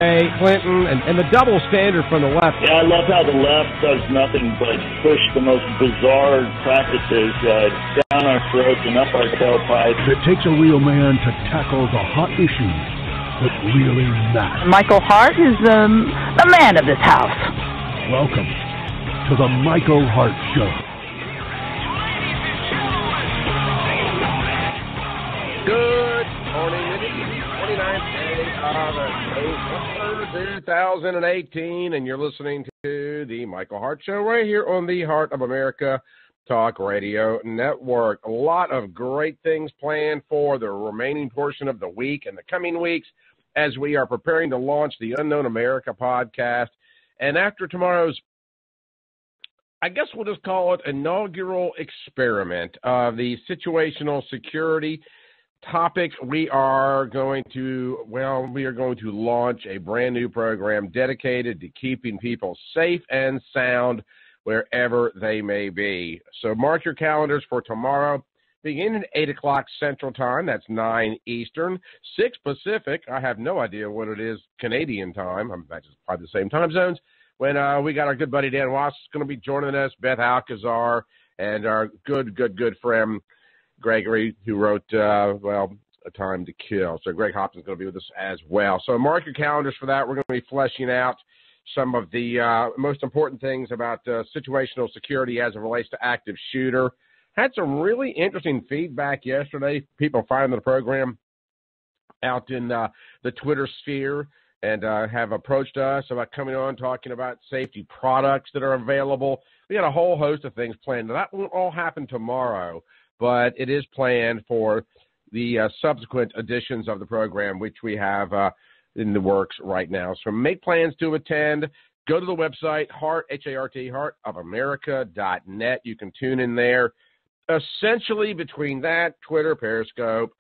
Clinton, and the double standard from the left. Yeah, I love how the left does nothing but push the most bizarre practices down our throats and up our tailpipes. It takes a real man to tackle the hot issues that really matter. Michael Hart is the man of this house. Welcome to the Michael Hart Show. Good morning. It is the 29th day of October 2018, and you're listening to the Michael Hart Show right here on the Hart of America Talk Radio Network. A lot of great things planned for the remaining portion of the week and the coming weeks as we are preparing to launch the Unknown America podcast. And after tomorrow's, I guess we'll just call it inaugural experiment of the situational security topic, we are going to launch a brand new program dedicated to keeping people safe and sound wherever they may be. So mark your calendars for tomorrow, beginning at 8 o'clock Central Time. That's 9 Eastern, 6 Pacific. I have no idea what it is Canadian time. That's probably the same time zones. When we got our good buddy Dan Wass going to be joining us, Beth Alcazar, and our good friend Gregory, who wrote, A Time to Kill. So Greg Hopkins is going to be with us as well. So mark your calendars for that. We're going to be fleshing out some of the most important things about situational security as it relates to active shooter. Had some really interesting feedback yesterday. People finding the program out in the Twitter sphere and have approached us about coming on, talking about safety products that are available. We got a whole host of things planned. Now, that won't all happen tomorrow, but it is planned for the subsequent editions of the program, which we have in the works right now. So make plans to attend. Go to the website, heartofamerica.net. You can tune in there. Essentially, between that, Twitter, Periscope,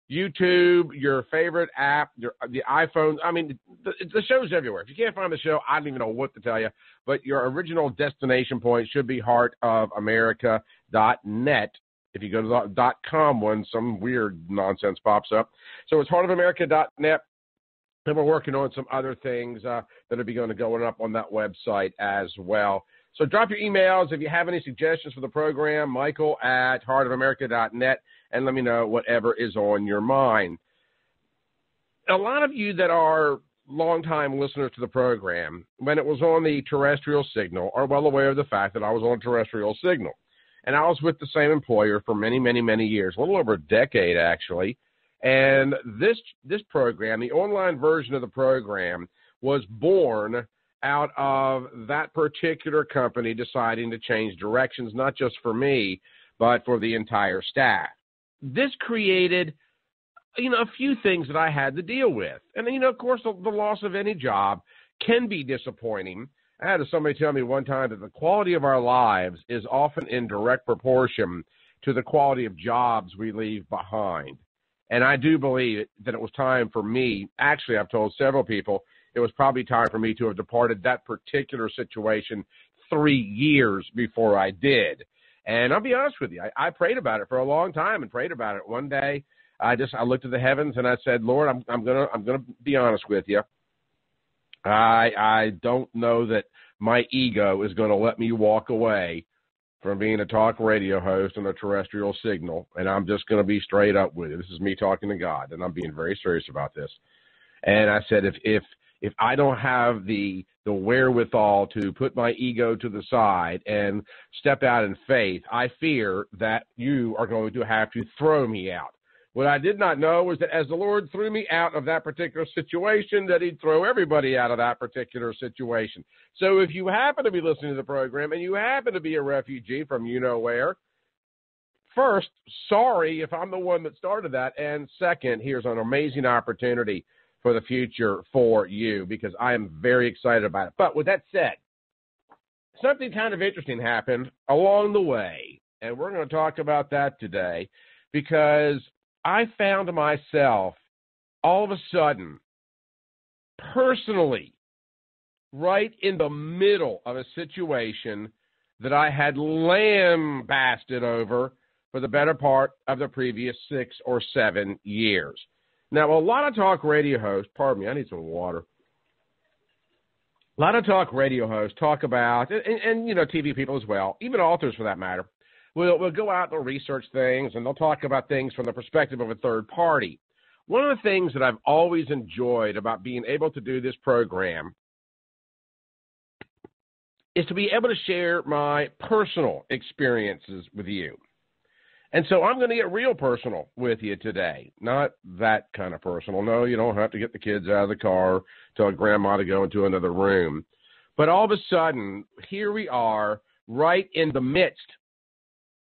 YouTube, your favorite app, the iPhone. I mean, the show's everywhere. If you can't find the show, I don't even know what to tell you. But your original destination point should be heartofamerica.net. If you go to the .com one, some weird nonsense pops up. So it's heartofamerica.net. And we're working on some other things that will be going up on that website as well. So drop your emails if you have any suggestions for the program, michael@heartofamerica.net, and let me know whatever is on your mind. A lot of you that are longtime listeners to the program, when it was on the terrestrial signal, are well aware of the fact that I was on terrestrial signal. And I was with the same employer for many, many, many years, a little over a decade, actually. And this program, the online version of the program, was born out of that particular company deciding to change directions, not just for me, but for the entire staff. This created, a few things that I had to deal with. And, of course, the loss of any job can be disappointing. I had somebody tell me one time that the quality of our lives is often in direct proportion to the quality of jobs we leave behind. And I do believe that it was time for me. Actually, I've told several people it was probably time for me to have departed that particular situation 3 years before I did. And I'll be honest with you, I prayed about it for a long time and prayed about it. One day, I looked at the heavens and I said, Lord, I'm gonna be honest with you. I don't know that my ego is going to let me walk away from being a talk radio host on a terrestrial signal, and I'm just going to be straight up with you. This is me talking to God, and I'm being very serious about this. And I said, if I don't have the wherewithal to put my ego to the side and step out in faith, I fear that you are going to have to throw me out. What I did not know was that as the Lord threw me out of that particular situation, that he'd throw everybody out of that particular situation. So if you happen to be listening to the program and you happen to be a refugee from you-know-where, first, sorry if I'm the one that started that. And second, here's an amazing opportunity for the future for you, because I am very excited about it. But with that said, something kind of interesting happened along the way, and we're going to talk about that today, because I found myself all of a sudden personally right in the middle of a situation that I had lambasted over for the better part of the previous 6 or 7 years. Now, a lot of talk radio hosts, pardon me, I need some water. A lot of talk radio hosts talk about, and TV people as well, even authors for that matter, will go out and they'll research things, and they'll talk about things from the perspective of a third party. One of the things that I've always enjoyed about being able to do this program is to be able to share my personal experiences with you. And so I'm going to get real personal with you today. Not that kind of personal. No, you don't have to get the kids out of the car, tell grandma to go into another room. But all of a sudden, here we are right in the midst,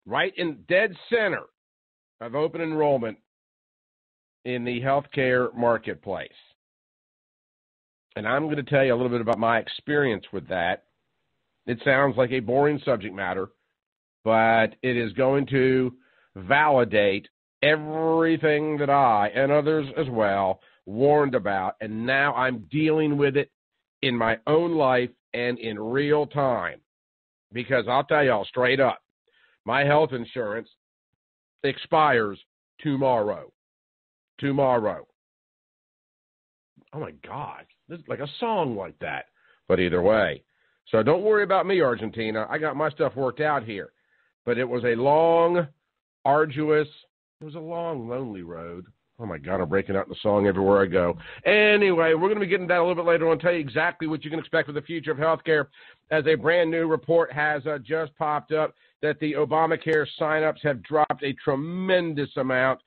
right in dead center of open enrollment in the healthcare marketplace. And I'm going to tell you a little bit about my experience with that. It sounds like a boring subject matter, but it is going to validate everything that I and others as well warned about, and now I'm dealing with it in my own life and in real time. Because I'll tell y'all straight up, my health insurance expires tomorrow. Tomorrow. Oh my God, this is like a song like that. But either way, so don't worry about me, Argentina. I got my stuff worked out here. But it was a long, arduous, it was a long, lonely road. Oh, my God, I'm breaking out in the song everywhere I go. Anyway, we're going to be getting to that a little bit later on, tell you exactly what you can expect with the future of healthcare, as a brand-new report has just popped up that the Obamacare sign-ups have dropped a tremendous amount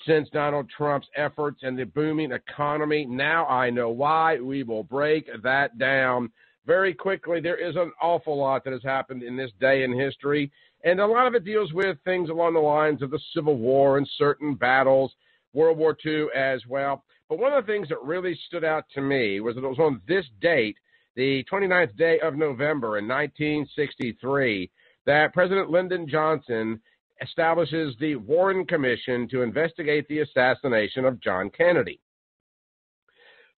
since Donald Trump's efforts and the booming economy. Now I know why. We will break that down very quickly. There is an awful lot that has happened in this day in history, and a lot of it deals with things along the lines of the Civil War and certain battles, World War II as well. But one of the things that really stood out to me was that it was on this date, the 29th day of November in 1963, that President Lyndon Johnson establishes the Warren Commission to investigate the assassination of John Kennedy.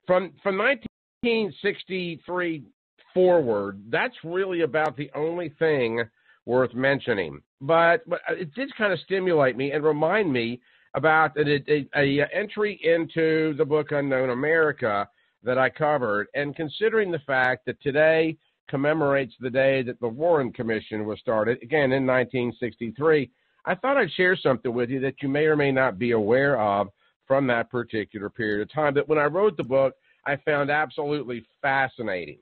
From 1963 forward, that's really about the only thing worth mentioning. But it did kind of stimulate me and remind me about a entry into the book Unknown America that I covered. And considering the fact that today commemorates the day that the Warren Commission was started, again in 1963, I thought I'd share something with you that you may or may not be aware of from that particular period of time that when I wrote the book, I found absolutely fascinating.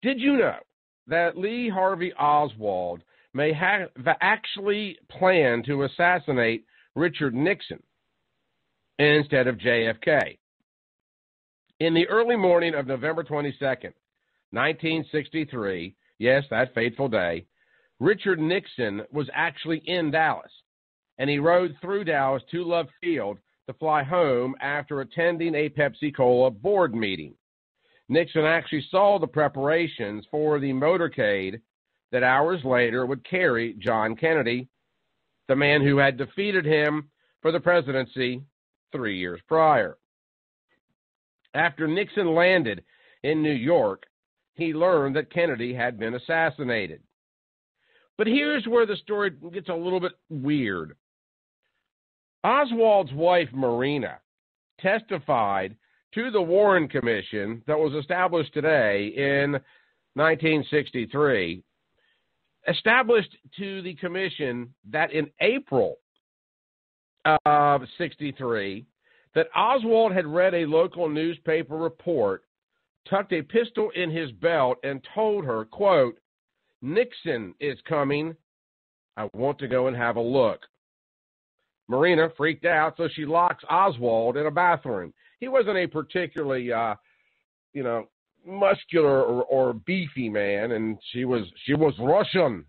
Did you know that Lee Harvey Oswald may have actually planned to assassinate Richard Nixon instead of JFK? In the early morning of November 22nd, 1963, yes, that fateful day, Richard Nixon was actually in Dallas, and he rode through Dallas to Love Field to fly home after attending a Pepsi-Cola board meeting. Nixon actually saw the preparations for the motorcade that hours later would carry John Kennedy, the man who had defeated him for the presidency 3 years prior. After Nixon landed in New York, he learned that Kennedy had been assassinated. But here's where the story gets a little bit weird. Oswald's wife, Marina, testified to the Warren Commission that was established today in 1963, established to the commission that in April of 63, that Oswald had read a local newspaper report, tucked a pistol in his belt, and told her, quote, "Nixon is coming. I want to go and have a look." Marina freaked out, so she locks Oswald in a bathroom. He wasn't a particularly, muscular or beefy man, and she was Russian.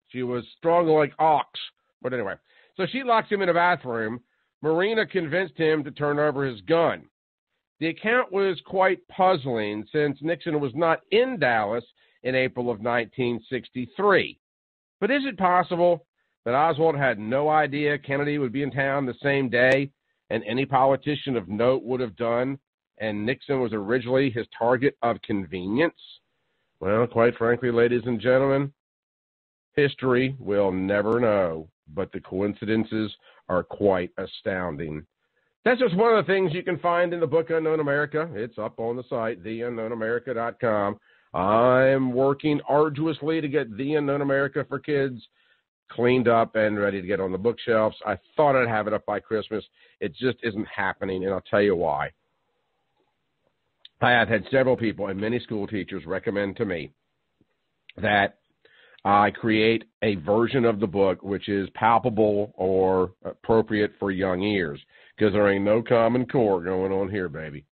She was strong like ox. But anyway, so she locks him in a bathroom. Marina convinced him to turn over his gun. The account was quite puzzling since Nixon was not in Dallas in April of 1963. But is it possible that Oswald had no idea Kennedy would be in town the same day, and any politician of note would have done, and Nixon was originally his target of convenience? Well, quite frankly, ladies and gentlemen, history will never know, but the coincidences are quite astounding. That's just one of the things you can find in the book Unknown America. It's up on the site, theunknownamerica.com. I'm working arduously to get The Unknown America for Kids cleaned up and ready to get on the bookshelves. I thought I'd have it up by Christmas. It just isn't happening, and I'll tell you why. I have had several people and many school teachers recommend to me that I create a version of the book which is palpable or appropriate for young ears, because there ain't no Common Core going on here, baby.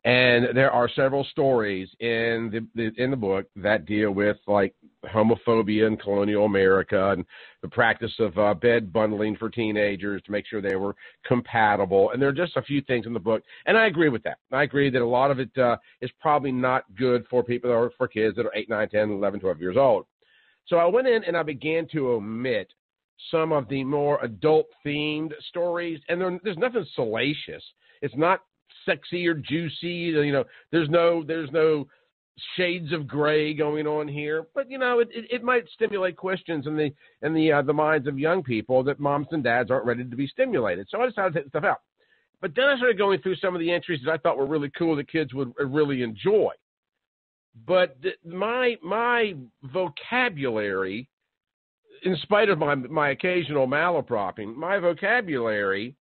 And there are several stories in the book that deal with, like, homophobia in colonial America and the practice of bed bundling for teenagers to make sure they were compatible. And there are just a few things in the book, and I agree with that. I agree that a lot of it is probably not good for people or for kids that are 8, 9, 10, 11, 12 years old. So I went in and I began to omit some of the more adult-themed stories, and there's nothing salacious. It's not sexy or juicy, you know. There's no shades of gray going on here, but you know, it might stimulate questions in the minds of young people that moms and dads aren't ready to be stimulated. So I decided to take stuff out. But then I started going through some of the entries that I thought were really cool that kids would really enjoy. But my vocabulary, in spite of my occasional malapropping, my vocabulary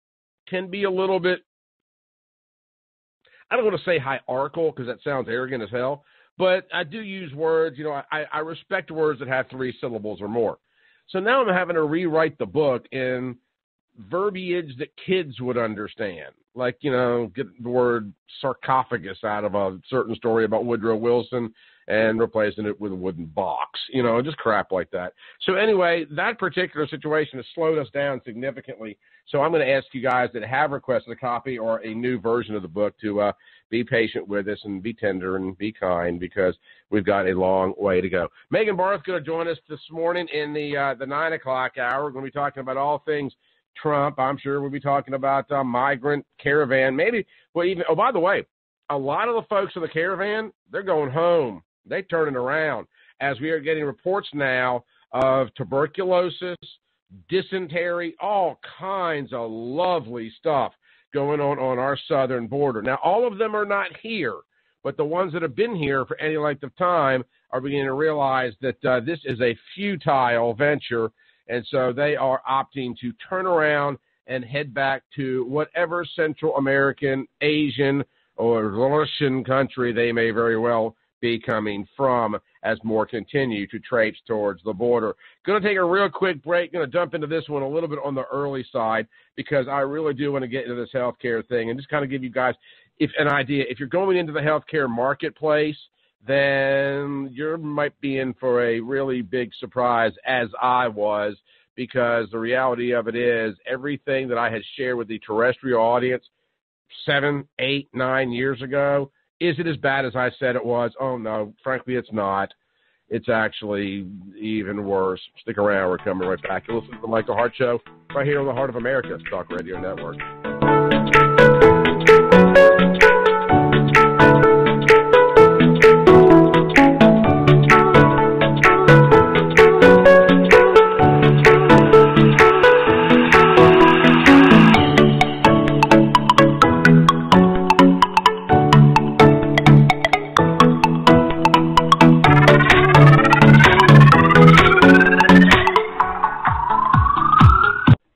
can be a little bit, I don't want to say hierarchical because that sounds arrogant as hell, but I do use words, you know, I respect words that have 3 syllables or more. So now I'm having to rewrite the book in verbiage that kids would understand. Like, you know, get the word sarcophagus out of a certain story about Woodrow Wilson and replacing it with a wooden box, you know, just crap like that. So anyway, that particular situation has slowed us down significantly. So I'm going to ask you guys that have requested a copy or a new version of the book to be patient with us and be tender and be kind, because we've got a long way to go. Megan Barth's going to join us this morning in the 9 o'clock hour. We're going to be talking about all things Trump. I'm sure we'll be talking about migrant caravan. Maybe, well, even, oh, by the way, a lot of the folks in the caravan, they're going home. They're turning around, as we are getting reports now of tuberculosis, dysentery, all kinds of lovely stuff going on our southern border. Now, all of them are not here, but the ones that have been here for any length of time are beginning to realize that this is a futile venture, and so they are opting to turn around and head back to whatever Central American, Asian, or Russian country they may very well be coming from, as more continue to traipse towards the border. Going to take a real quick break. Going to jump into this one a little bit on the early side, because I really do want to get into this healthcare thing and just kind of give you guys an idea. If you're going into the healthcare marketplace, then you might be in for a really big surprise, as I was, because the reality of it is everything that I had shared with the terrestrial audience 7, 8, 9 years ago, is it as bad as I said it was? Oh, no, frankly, it's not. It's actually even worse. Stick around. We're coming right back. You'll listen to the Michael Hart Show right here on the Hart of America Talk Radio Network.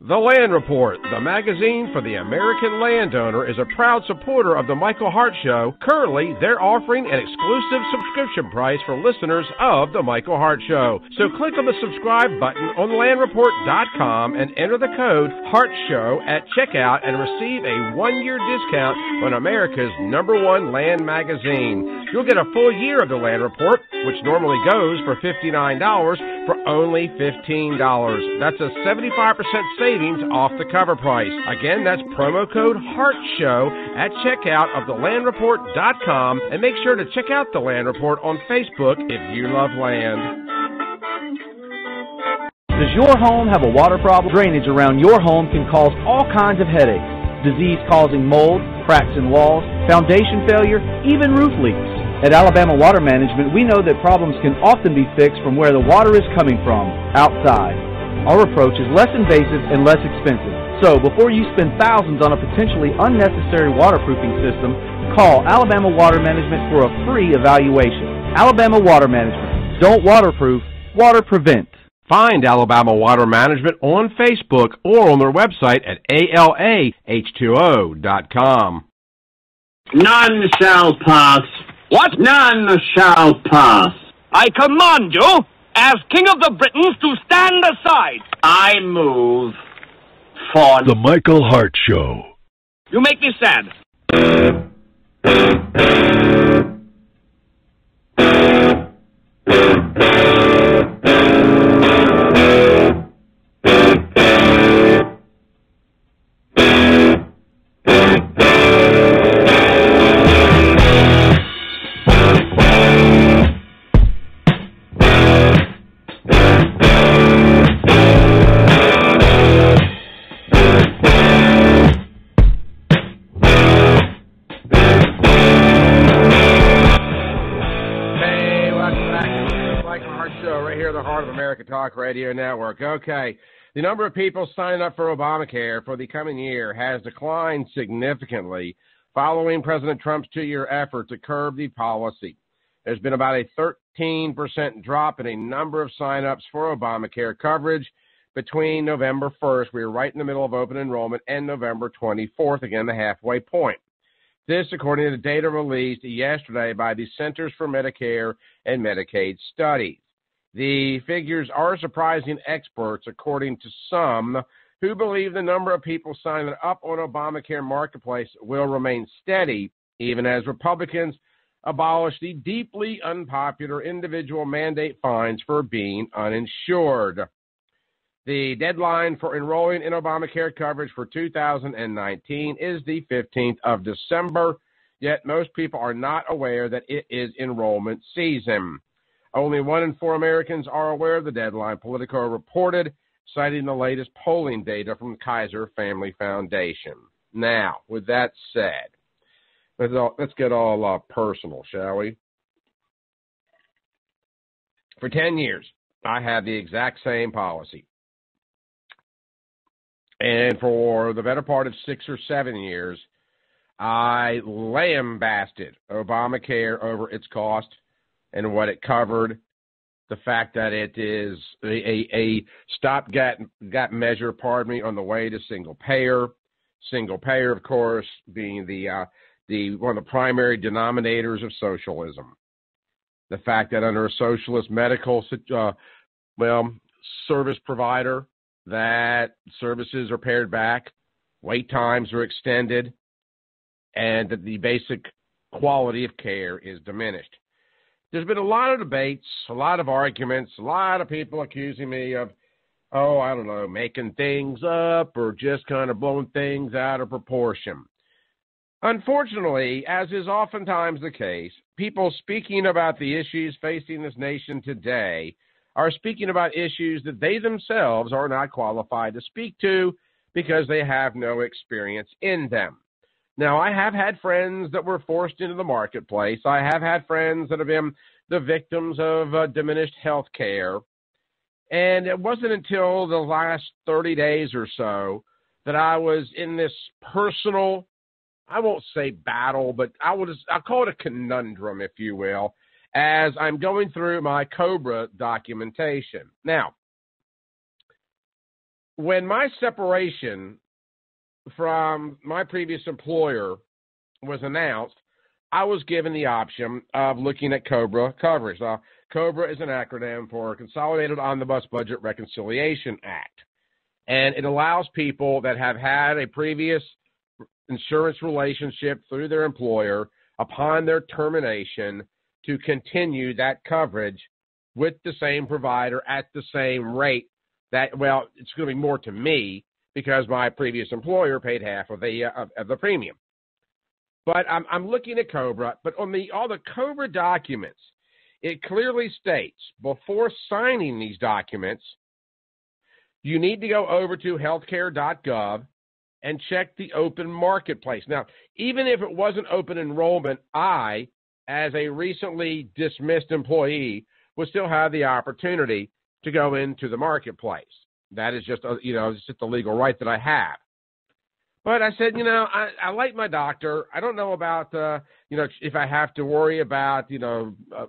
The Land Report, the magazine for the American landowner, is a proud supporter of the Michael Hart Show. Currently, they're offering an exclusive subscription price for listeners of the Michael Hart Show. So click on the subscribe button on landreport.com and enter the code HARTSHOW at checkout and receive a 1-year discount on America's #1 land magazine. You'll get a full year of the Land Report, which normally goes for $59, for only $15. That's a 75% savings off the cover price. Again, that's promo code HARTSHOW at checkout of thelandreport.com, and make sure to check out the Land Report on Facebook if you love land. Does your home have a water problem? Drainage around your home can cause all kinds of headaches. Disease-causing mold, cracks in walls, foundation failure, even roof leaks. At Alabama Water Management, we know that problems can often be fixed from where the water is coming from, outside. Our approach is less invasive and less expensive. So before you spend thousands on a potentially unnecessary waterproofing system, call Alabama Water Management for a free evaluation. Alabama Water Management. Don't waterproof, water prevent. Find Alabama Water Management on Facebook or on their website at ALAH2O.com. None shall pass. What? None shall pass. I command you, as King of the Britons, to stand aside. I move for The Michael Hart Show. You make me sad. Hart of America Talk Radio Network. Okay, the number of people signing up for Obamacare for the coming year has declined significantly following President Trump's 2-year effort to curb the policy. There's been about a 13% drop in a number of signups for Obamacare coverage between November 1st, we were right in the middle of open enrollment, and November 24th, again, the halfway point. This, according to the data released yesterday by the Centers for Medicare and Medicaid Studies. The figures are surprising experts, according to some, who believe the number of people signing up on Obamacare Marketplace will remain steady, even as Republicans abolish the deeply unpopular individual mandate fines for being uninsured. The deadline for enrolling in Obamacare coverage for 2019 is the 15th of December, yet most people are not aware that it is enrollment season. Only 1 in 4 Americans are aware of the deadline, Politico reported, citing the latest polling data from Kaiser Family Foundation. Now, with that said, let's get all personal, shall we? For 10 years, I had the exact same policy. And for the better part of 6 or 7 years, I lambasted Obamacare over its cost and what it covered, the fact that it is a stopgap measure, on the way to single payer. Single payer, of course, being the one of the primary denominators of socialism. The fact that under a socialist medical service provider, that services are pared back, wait times are extended, and that the basic quality of care is diminished. There's been a lot of debates, a lot of arguments, a lot of people accusing me of, making things up or just kind of blowing things out of proportion. Unfortunately, as is oftentimes the case, people speaking about the issues facing this nation today are speaking about issues that they themselves are not qualified to speak to because they have no experience in them. Now, I have had friends that were forced into the marketplace. I have had friends that have been the victims of diminished health care. And it wasn't until the last 30 days or so that I was in this personal, I won't say battle, but I'll call it a conundrum, if you will, as I'm going through my COBRA documentation. Now, when my separation from my previous employer was announced, I was given the option of looking at COBRA coverage. Now, COBRA is an acronym for Consolidated Omnibus Budget Reconciliation Act, and it allows people that have had a previous insurance relationship through their employer upon their termination to continue that coverage with the same provider at the same rate. That, well, it's going to be more to me because my previous employer paid half of the premium. But I'm looking at COBRA, but on all the COBRA documents, it clearly states before signing these documents, you need to go over to healthcare.gov and check the open marketplace. Now, even if it wasn't open enrollment, I, as a recently dismissed employee, would still have the opportunity to go into the marketplace. That is just, it's just a legal right that I have. But I said, I like my doctor. I don't know about, if I have to worry about,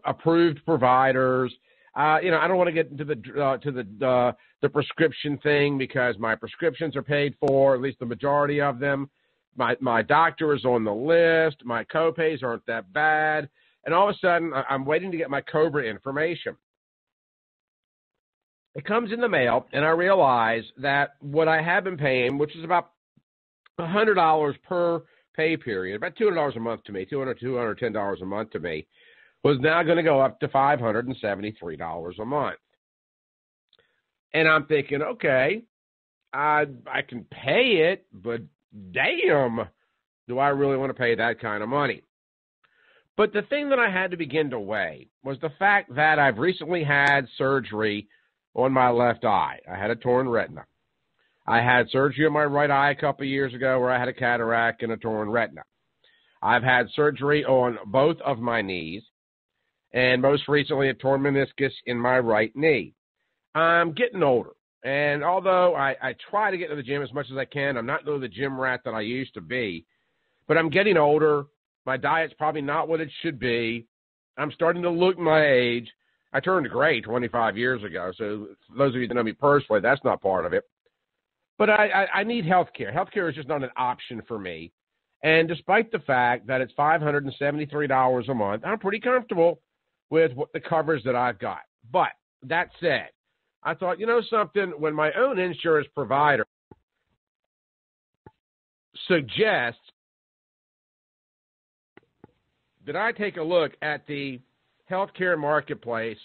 approved providers. I don't want to get into the prescription thing because my prescriptions are paid for, at least the majority of them. My doctor is on the list. My copays aren't that bad. And all of a sudden, I'm waiting to get my COBRA information. It comes in the mail, and I realize that what I have been paying, which is about $100 per pay period, about $200 a month to me, $210 a month to me, was now going to go up to $573 a month. And I'm thinking, okay, I can pay it, but damn, do I really want to pay that kind of money? But the thing that I had to begin to weigh was the fact that I've recently had surgery on my left eye. I had a torn retina. I had surgery on my right eye a couple of years ago where I had a cataract and a torn retina. I've had surgery on both of my knees, and most recently a torn meniscus in my right knee. I'm getting older, and although I try to get to the gym as much as I can, I'm not the gym rat that I used to be, but I'm getting older. My diet's probably not what it should be. I'm starting to look my age. I turned gray 25 years ago, so for those of you that know me personally, that's not part of it. But I need health care. Health care is just not an option for me. And despite the fact that it's $573 a month, I'm pretty comfortable with the coverage that I've got. But that said, I thought, something, when my own insurance provider suggests that I take a look at the healthcare marketplace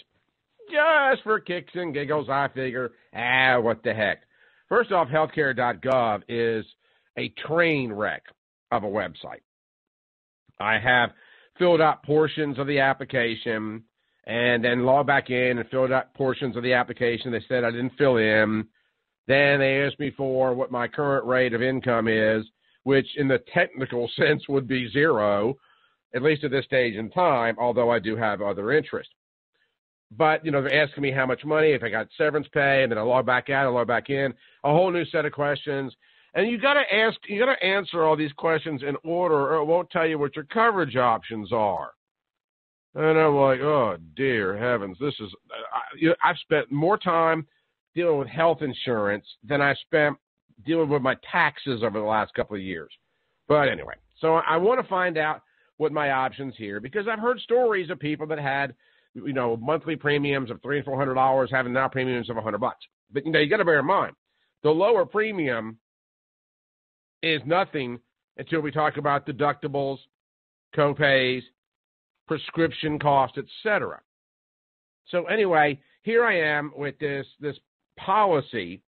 just for kicks and giggles, I figure, what the heck. First off, healthcare.gov is a train wreck of a website. I have filled out portions of the application and then logged back in and filled out portions of the application they said I didn't fill in. Then they asked me for what my current rate of income is, which in the technical sense would be zero, at least at this stage in time, although I do have other interests. But, they're asking me how much money, if I got severance pay, and then I log back out, I log back in, a whole new set of questions. And you got to answer all these questions in order, or it won't tell you what your coverage options are. And I'm like, oh, dear heavens, this is, I've spent more time dealing with health insurance than I spent dealing with my taxes over the last couple of years. But anyway, so I want to find out what my options here, because I've heard stories of people that had, monthly premiums of $300 and $400 having now premiums of $100. But, you got to bear in mind, the lower premium is nothing until we talk about deductibles, copays, prescription costs, etc. So anyway, here I am with this policy,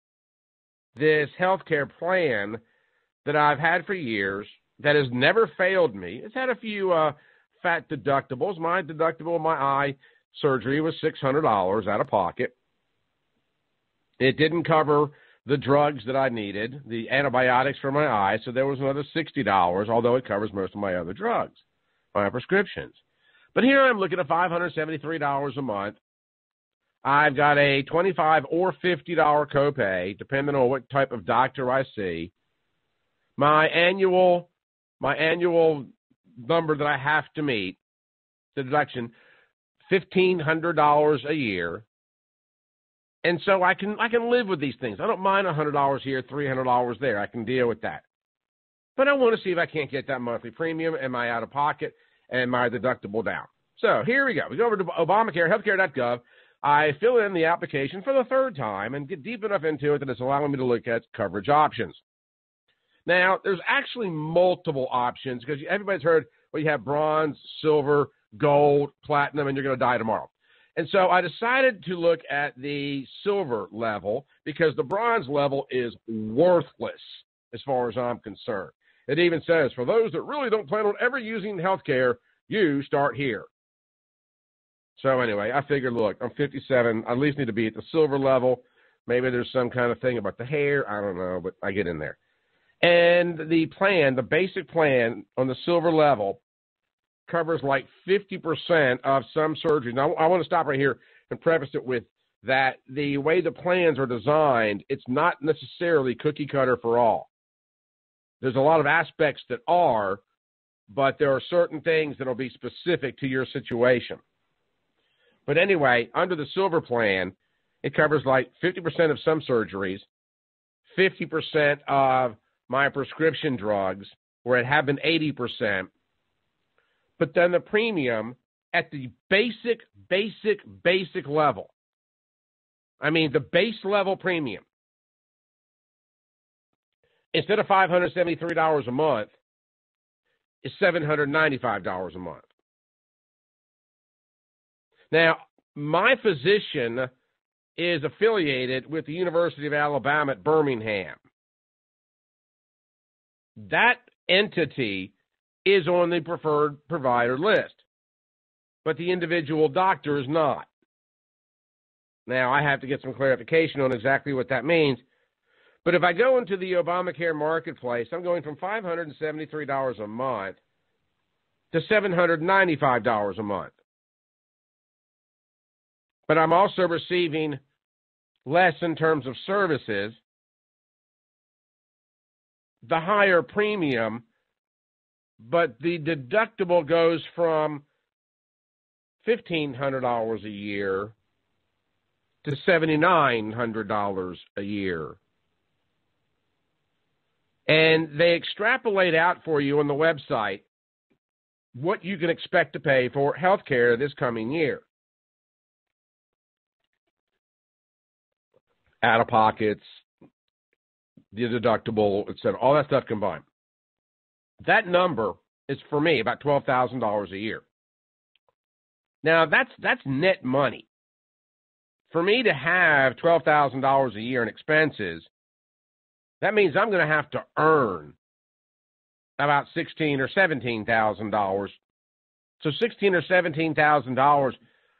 this healthcare plan that I've had for years that has never failed me. It's had a few fat deductibles. My deductible of my eye surgery was $600 out of pocket. It didn't cover the drugs that I needed, the antibiotics for my eyes, so there was another $60, although it covers most of my other drugs, my prescriptions. But here I'm looking at $573 a month. I've got a $25 or $50 copay, depending on what type of doctor I see. My annual number that I have to meet, the deduction, $1,500 a year. And so I can live with these things. I don't mind $100 here, $300 there. I can deal with that. But I want to see if I can't get that monthly premium and my out-of-pocket and my deductible down. So here we go. We go over to Obamacare, healthcare.gov. I fill in the application for the third time and get deep enough into it that it's allowing me to look at coverage options. Now, there's actually multiple options because everybody's heard, well, you have bronze, silver, gold, platinum, and you're going to die tomorrow. And so I decided to look at the silver level because the bronze level is worthless as far as I'm concerned. It even says, for those that really don't plan on ever using healthcare, you start here. So anyway, I figured, look, I'm 57. I at least need to be at the silver level. Maybe there's some kind of thing about the hair. I don't know, but I get in there. And the plan, the basic plan on the silver level covers like 50% of some surgeries. Now, I want to stop right here and preface it with that the way the plans are designed, it's not necessarily cookie cutter for all. There's a lot of aspects that are, but there are certain things that will be specific to your situation. But anyway, under the silver plan, it covers like 50% of some surgeries, 50% of my prescription drugs, where it had been 80%. But then the premium at the basic level, I mean the base level premium, instead of $573 a month, is $795 a month. Now, my physician is affiliated with the University of Alabama at Birmingham. That entity is on the preferred provider list, but the individual doctor is not. Now, I have to get some clarification on exactly what that means. But if I go into the Obamacare marketplace, I'm going from $573 a month to $795 a month. But I'm also receiving less in terms of services, the higher premium, but the deductible goes from $1,500 a year to $7,900 a year. And they extrapolate out for you on the website what you can expect to pay for health care this coming year. Out-of-pockets, the deductible, etc., all that stuff combined. That number is, for me, about $12,000 a year. Now, that's net money. For me to have $12,000 a year in expenses, that means I'm going to have to earn about $16,000 or $17,000. So $16,000 or $17,000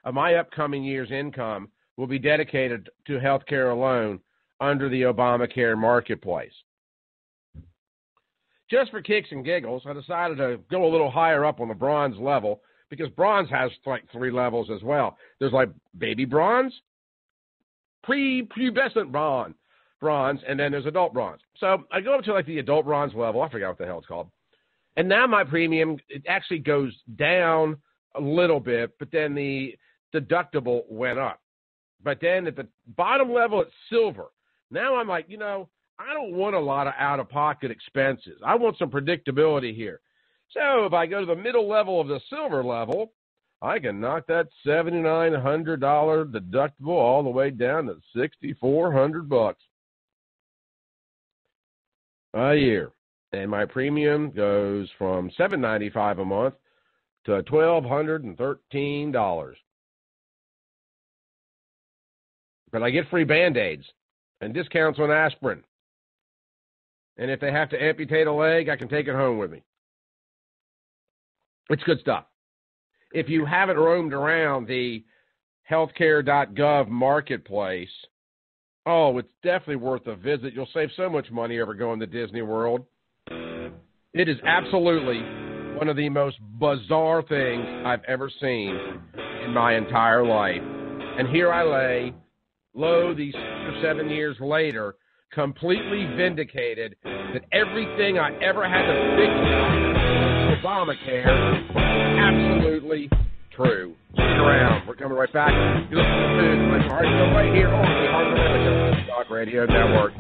of my upcoming year's income will be dedicated to health care alone under the Obamacare marketplace. Just for kicks and giggles, I decided to go a little higher up on the bronze level, because bronze has like 3 levels as well. There's like baby bronze, pubescent bronze, and then there's adult bronze. So I go up to like the adult bronze level. I forgot what the hell it's called. And now my premium, it actually goes down a little bit, but then the deductible went up. But then at the bottom level, it's silver. Now I'm like, I don't want a lot of out-of-pocket expenses. I want some predictability here. So if I go to the middle level of the silver level, I can knock that $7,900 deductible all the way down to $6,400 a year. And my premium goes from $795 a month to $1,213. But I get free Band-Aids and discounts on aspirin. And if they have to amputate a leg, I can take it home with me. It's good stuff. If you haven't roamed around the healthcare.gov marketplace, it's definitely worth a visit. You'll save so much money over going to Disney World. It is absolutely one of the most bizarre things I've ever seen in my entire life. And here I lay, these 6 or 7 years later, completely vindicated that everything I ever had to think about Obamacare was absolutely true. Stick around. We're coming right back. You listen to my Hart Show right here on the Hart of America Talk Radio Network.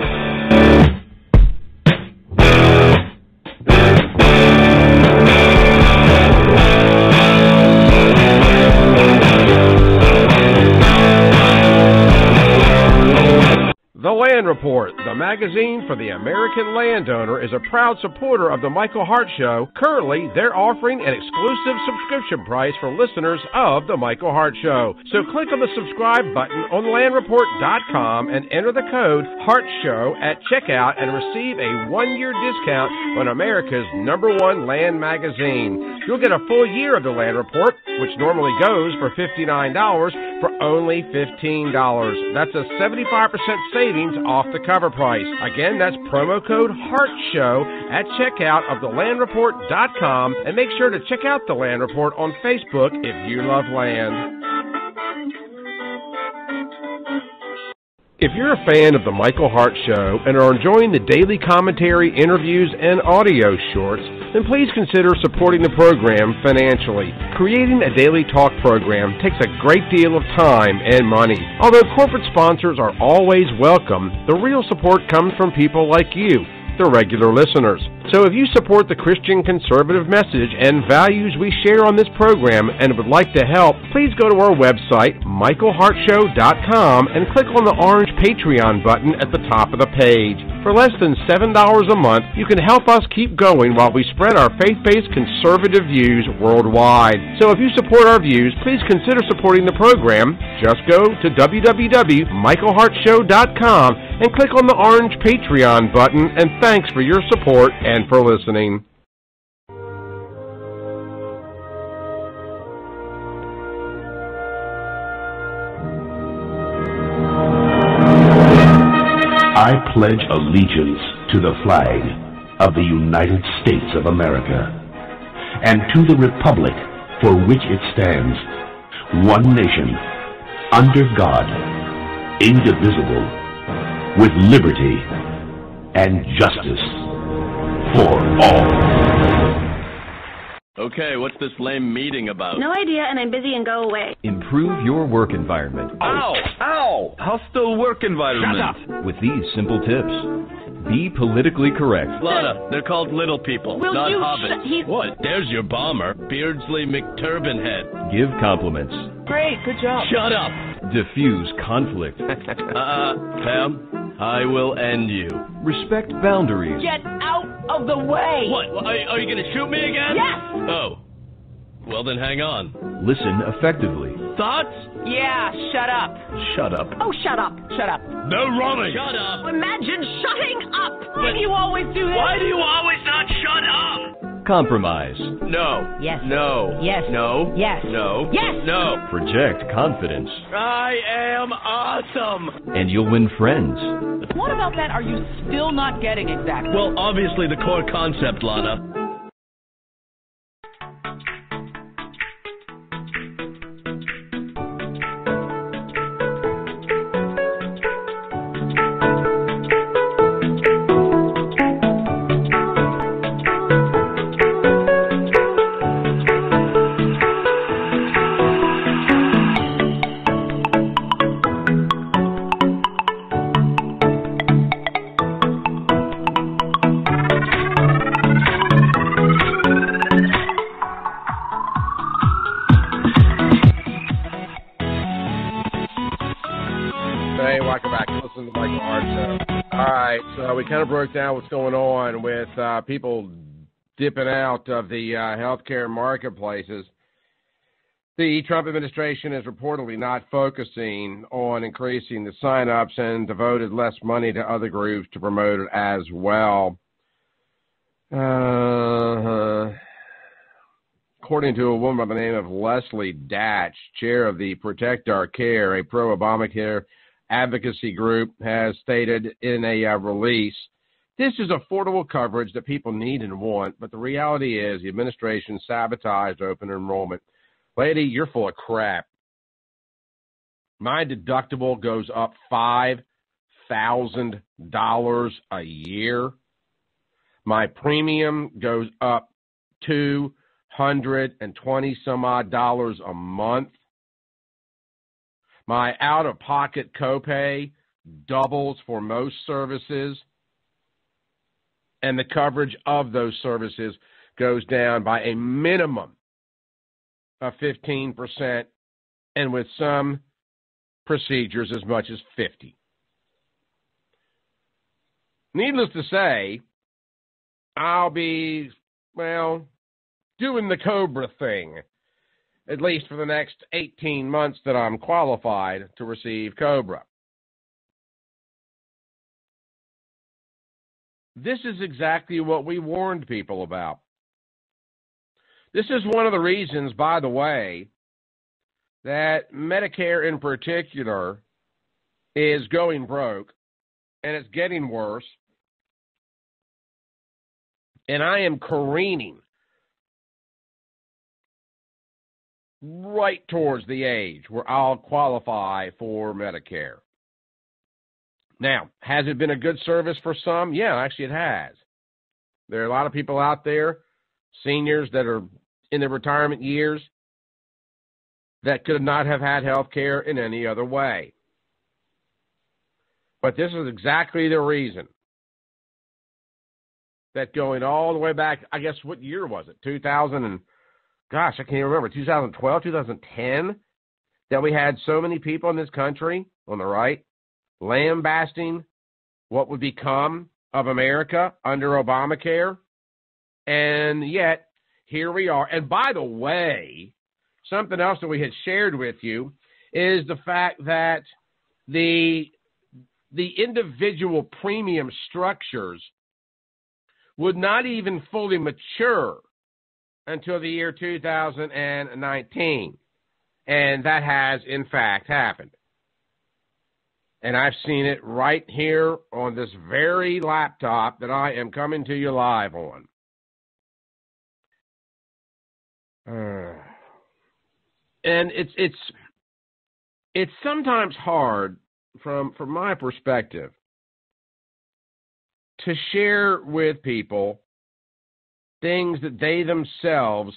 The Land Report, the magazine for the American landowner, is a proud supporter of the Michael Hart Show. Currently, they're offering an exclusive subscription price for listeners of the Michael Hart Show. So click on the subscribe button on landreport.com and enter the code HARTSHOW at checkout and receive a 1-year discount on America's #1 land magazine. You'll get a full year of the Land Report, which normally goes for $59, for only $15. That's a 75% savings off the cover price. Again, that's promo code HARTSHOW at checkout of thelandreport.com, and make sure to check out The Land Report on Facebook if you love land. If you're a fan of The Michael Hart Show and are enjoying the daily commentary, interviews, and audio shorts, then please consider supporting the program financially. Creating a daily talk program takes a great deal of time and money. Although corporate sponsors are always welcome, the real support comes from people like you, the regular listeners. So if you support the Christian conservative message and values we share on this program and would like to help, please go to our website, michaelhartshow.com, and click on the orange Patreon button at the top of the page. For less than $7 a month, you can help us keep going while we spread our faith-based conservative views worldwide. So if you support our views, please consider supporting the program. Just go to www.michaelhartshow.com and click on the orange Patreon button, and thanks for your support and for listening. I pledge allegiance to the flag of the United States of America and to the republic for which it stands, one nation, under God, indivisible, with liberty and justice for all. Okay, what's this lame meeting about? No idea, and I'm busy and go away. Improve your work environment. Ow! Ow! Hostile work environment. Shut up! With these simple tips. Be politically correct. Lana, they're called little people, Will not you hobbits. What? There's your bomber, Beardsley McTurbanhead. Give compliments. Great, good job. Shut up! Diffuse conflict. Pam, I will end you. Respect boundaries. Get out of the way! What? Are you gonna shoot me again? Yes! Oh. Well, then hang on. Listen effectively. Thoughts? Yeah, shut up. Shut up. Oh, shut up. Shut up. No running. Shut up. Imagine shutting up. Why do you always do this? Why do you always not shut up? Compromise. No. Yes. No. Yes. No. Yes. No. Yes. No. Project confidence. I am awesome. And you'll win friends. What about that are you still not getting exactly? Well, obviously the core concept, Lana. We kind of broke down what's going on with people dipping out of the healthcare marketplaces. The Trump administration is reportedly not focusing on increasing the sign-ups and devoted less money to other groups to promote it as well. According to a woman by the name of Leslie Datch, chair of the Protect Our Care, a pro-Obamacare advocacy group, has stated in a release, this is affordable coverage that people need and want, but the reality is the administration sabotaged open enrollment. Lady, you're full of crap. My deductible goes up $5,000 a year. My premium goes up $220 some odd dollars a month. My out-of-pocket copay doubles for most services, and the coverage of those services goes down by a minimum of 15%, and with some procedures as much as 50%. Needless to say, I'll be, doing the COBRA thing, at least for the next 18 months that I'm qualified to receive COBRA. This is exactly what we warned people about. This is one of the reasons, by the way, that Medicare in particular is going broke, and it's getting worse. And I am careening right towards the age where I'll qualify for Medicare. Now, has it been a good service for some? Yeah, actually it has. There are a lot of people out there, seniors that are in their retirement years, that could not have had health care in any other way. But this is exactly the reason that going all the way back, I guess, what year was it? 2000 and, gosh, I can't even remember, 2012, 2010, that we had so many people in this country, on the right, lambasting what would become of America under Obamacare. And yet, here we are. And by the way, something else that we had shared with you is the fact that the individual premium structures would not even fully mature until the year 2019. And that has, in fact, happened. And I've seen it right here on this very laptop that I am coming to you live on. And it's sometimes hard from my perspective to share with people things that they themselves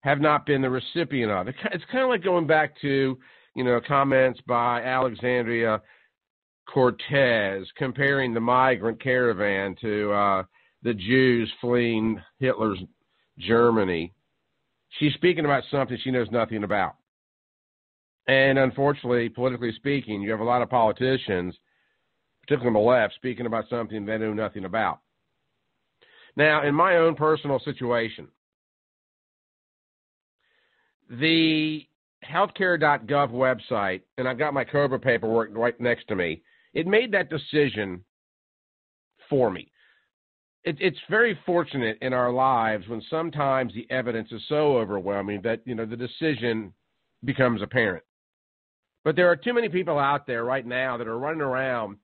have not been the recipient of. It's kind of like going back to, comments by Alexandria Cortez comparing the migrant caravan to the Jews fleeing Hitler's Germany. She's speaking about something she knows nothing about. And unfortunately, politically speaking, you have a lot of politicians, particularly on the left, speaking about something they know nothing about. Now, in my own personal situation, the healthcare.gov website, and I've got my COBRA paperwork right next to me, it made that decision for me. It's very fortunate in our lives when sometimes the evidence is so overwhelming that, the decision becomes apparent. But there are too many people out there right now that are running around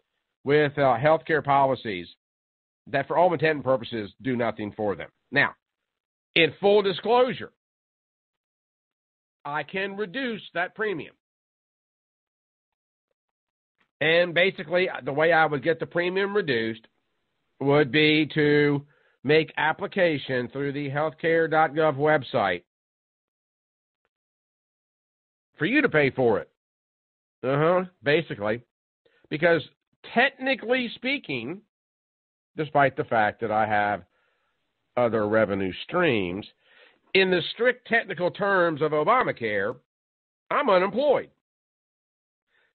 with healthcare policies that, for all intent and purposes, do nothing for them. Now, in full disclosure, I can reduce that premium. And basically, the way I would get the premium reduced would be to make application through the healthcare.gov website for you to pay for it. Basically. Because technically speaking, despite the fact that I have other revenue streams, in the strict technical terms of Obamacare, I'm unemployed.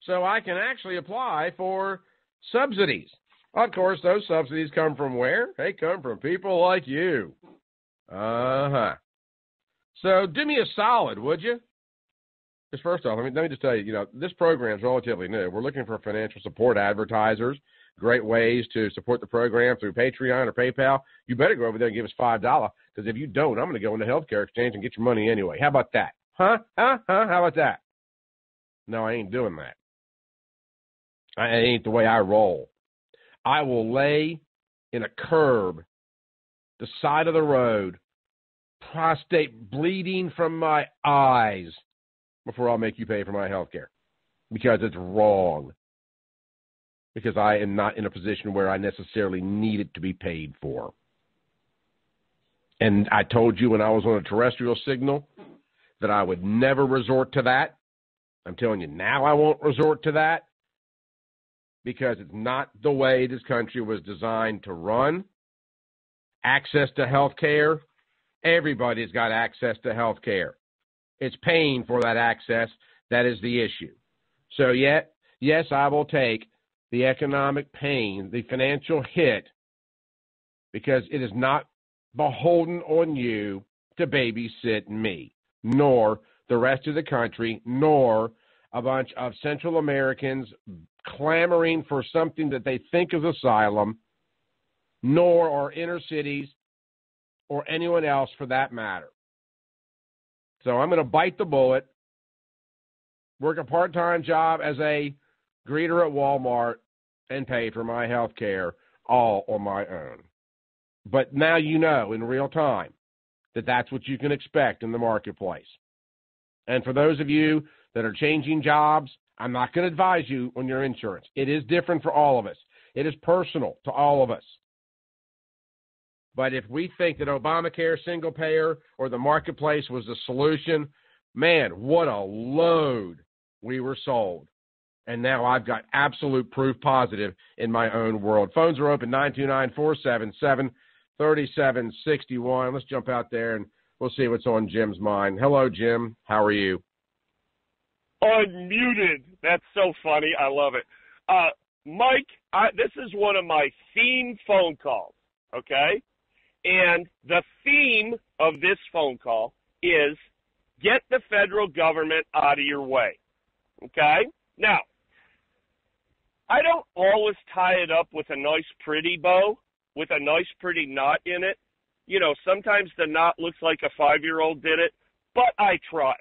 So I can actually apply for subsidies. Of course, those subsidies come from where? They come from people like you. So do me a solid, would you? Just first off, let me just tell you, this program is relatively new. We're looking for financial support advertisers, great ways to support the program through Patreon or PayPal. You better go over there and give us $5, because if you don't, I'm going to go into healthcare exchange and get your money anyway. How about that? How about that? No, I ain't doing that. I ain't the way I roll. I will lay in a curb, the side of the road, prostate bleeding from my eyes before I'll make you pay for my health care, because it's wrong. Because I am not in a position where I necessarily need it to be paid for. And I told you when I was on a terrestrial signal that I would never resort to that. I'm telling you now I won't resort to that, because it's not the way this country was designed to run. Access to health care, everybody's got access to health care. It's paying for that access that is the issue. So yes, I will take the economic pain, the financial hit, because it is not beholden on you to babysit me, nor the rest of the country, nor a bunch of Central Americans clamoring for something that they think is asylum, nor our inner cities or anyone else for that matter. So I'm going to bite the bullet, work a part-time job as a greeter at Walmart, and pay for my health care all on my own. But now you know in real time that that's what you can expect in the marketplace. And for those of you that are changing jobs, I'm not going to advise you on your insurance. It is different for all of us. It is personal to all of us. But if we think that Obamacare, single payer, or the marketplace was the solution, man, what a load we were sold. And now I've got absolute proof positive in my own world. Phones are open, 929-477-3761. Let's jump out there and we'll see what's on Jim's mind. Hello, Jim. How are you? Unmuted. That's so funny. I love it. Mike, this is one of my theme phone calls, okay? And the theme of this phone call is get the federal government out of your way, okay? Now, I don't always tie it up with a nice, pretty bow, with a nice, pretty knot in it. You know, sometimes the knot looks like a 5-year-old did it, but I try,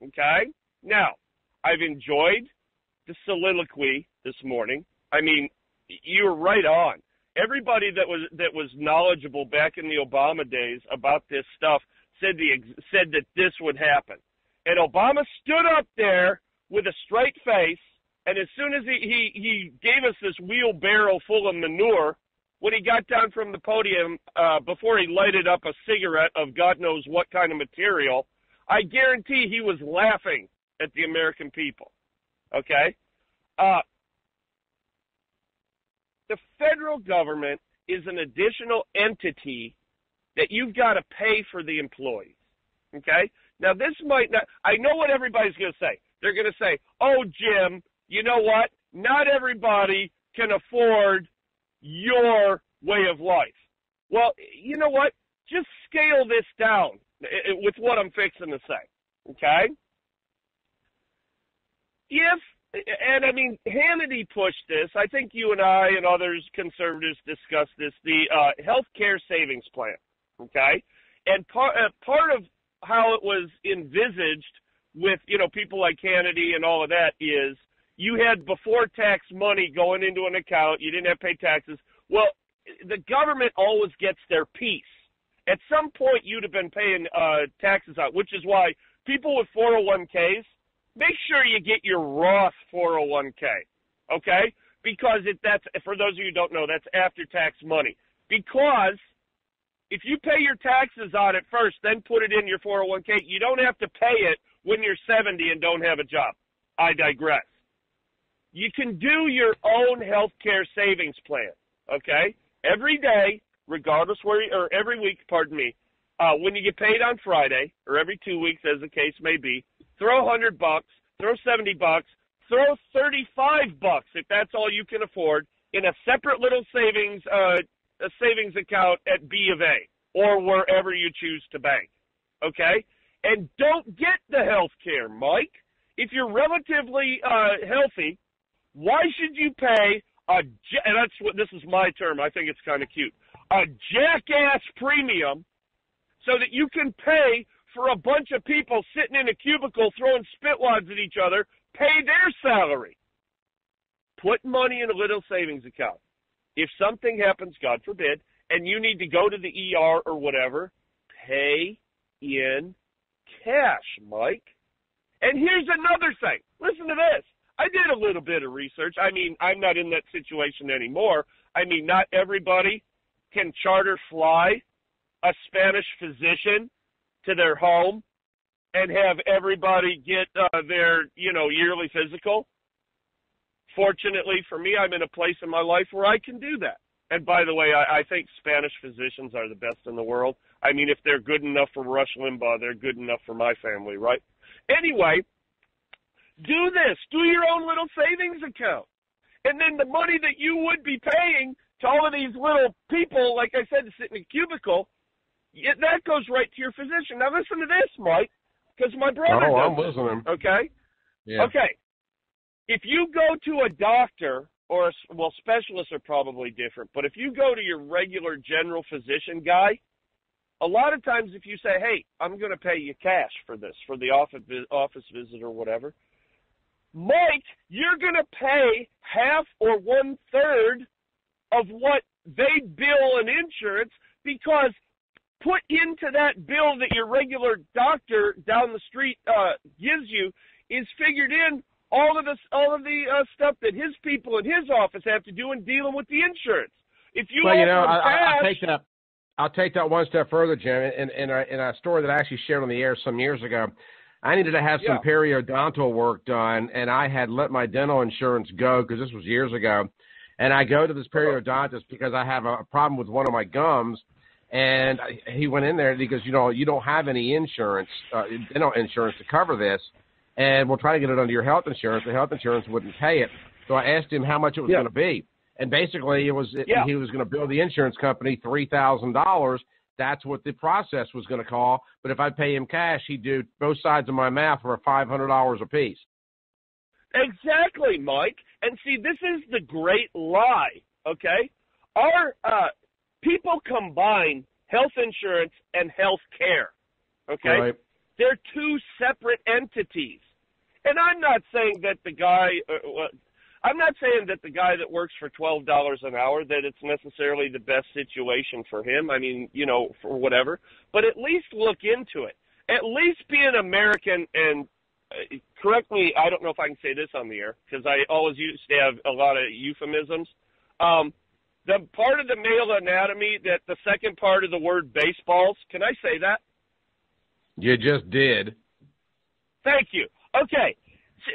okay? Now, I've enjoyed the soliloquy this morning. I mean, you were right on. Everybody that was knowledgeable back in the Obama days about this stuff said that this would happen. And Obama stood up there with a straight face, and as soon as he gave us this wheelbarrow full of manure, when he got down from the podium, before he lighted up a cigarette of God knows what kind of material, I guarantee he was laughing at the American people, okay? The federal government is an additional entity that you've got to pay for the employees, okay? Now, this might not – I know what everybody's going to say. They're going to say, oh, Jim, you know what? Not everybody can afford your way of life. Well, you know what? Just scale this down with what I'm fixing to say, okay? And I mean, Hannity pushed this. I think you and I and others conservatives discussed this, the health care savings plan, okay? And part of how it was envisaged with, you know, people like Hannity and all of that is you had before tax money going into an account. You didn't have to pay taxes. Well, the government always gets their piece. At some point, you'd have been paying taxes out, which is why people with 401ks, make sure you get your Roth 401k, okay? Because that's, for those of you who don't know, that's after-tax money. Because if you pay your taxes on it first, then put it in your 401k, you don't have to pay it when you're 70 and don't have a job. I digress. You can do your own health care savings plan, okay? Every day, regardless or every week, pardon me, when you get paid on Friday, or every 2 weeks as the case may be, throw $100, throw $70, throw $35 if that's all you can afford in a separate little savings account at B of A or wherever you choose to bank, okay? And don't get the health care, Mike. If you're relatively healthy, why should you pay and this is my term, I think it's kind of cute, a jackass premium so that you can pay for a bunch of people sitting in a cubicle throwing spitwads at each other, pay their salary. Put money in a little savings account. If something happens, God forbid, and you need to go to the ER or whatever, pay in cash, Mike. And here's another thing. Listen to this. I did a little bit of research. I mean, I'm not in that situation anymore. I mean, not everybody can charter fly a Spanish physician to their home and have everybody get their, yearly physical. Fortunately for me, I'm in a place in my life where I can do that. And by the way, I think Spanish physicians are the best in the world. I mean, if they're good enough for Rush Limbaugh, they're good enough for my family, right? Anyway, do this. Do your own little savings account. And then the money that you would be paying to all of these little people, like I said, to sit in a cubicle, that goes right to your physician. Now listen to this, Mike, because my brother does I'm listening. Okay? Yeah. Okay. If you go to a doctor, specialists are probably different, but if you go to your regular general physician guy, a lot of times if you say, hey, I'm going to pay you cash for this, for the office visit or whatever, Mike, you're going to pay half or 1/3 of what they bill in insurance, because put into that bill that your regular doctor down the street gives you is figured in all of the stuff that his people in his office have to do in dealing with the insurance. If you I'll take that one step further, Jim. In a story that I actually shared on the air some years ago, I needed to have some periodontal work done, and I had let my dental insurance go because this was years ago. And I go to this periodontist because I have a problem with one of my gums. And he went in there and he goes, you don't have any insurance, dental insurance to cover this, and we'll try to get it under your health insurance. The health insurance wouldn't pay it. So I asked him how much it was going to be. And basically he was going to bill the insurance company $3,000. That's what the process was going to cost. But if I pay him cash, he'd do both sides of my mouth for $500 a piece. Exactly, Mike. And see, this is the great lie, okay? Our people combine health insurance and health care, okay? Right. They're two separate entities. And I'm not saying that the guy that works for $12 an hour, that it's necessarily the best situation for him. I mean, for whatever. But at least look into it. At least be an American and correct me, I don't know if I can say this on the air because I always used to have a lot of euphemisms. The part of the male anatomy that the second part of the word baseballs, can I say that? You just did. Thank you. Okay.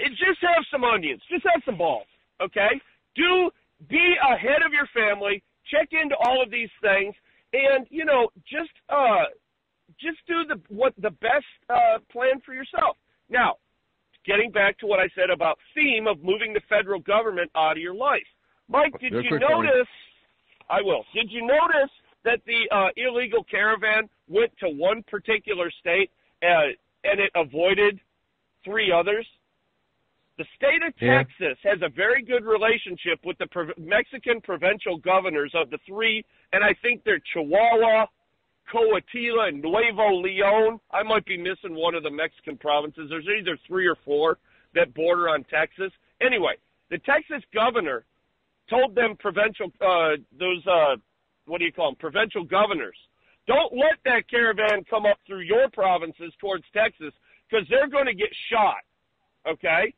Just have some onions. Just have some balls. Okay? Be ahead of your family. Check into all of these things. And, just do the best plan for yourself. Now, getting back to what I said about theme of moving the federal government out of your life. Mike, did you notice that the illegal caravan went to one particular state and it avoided 3 others? The state of Texas has a very good relationship with the Mexican provincial governors of the 3, and I think they're Chihuahua, Coahuila, and Nuevo Leon. I might be missing one of the Mexican provinces. There's either 3 or 4 that border on Texas. Anyway, the Texas governor told them provincial governors, don't let that caravan come up through your provinces towards Texas because they're going to get shot, okay?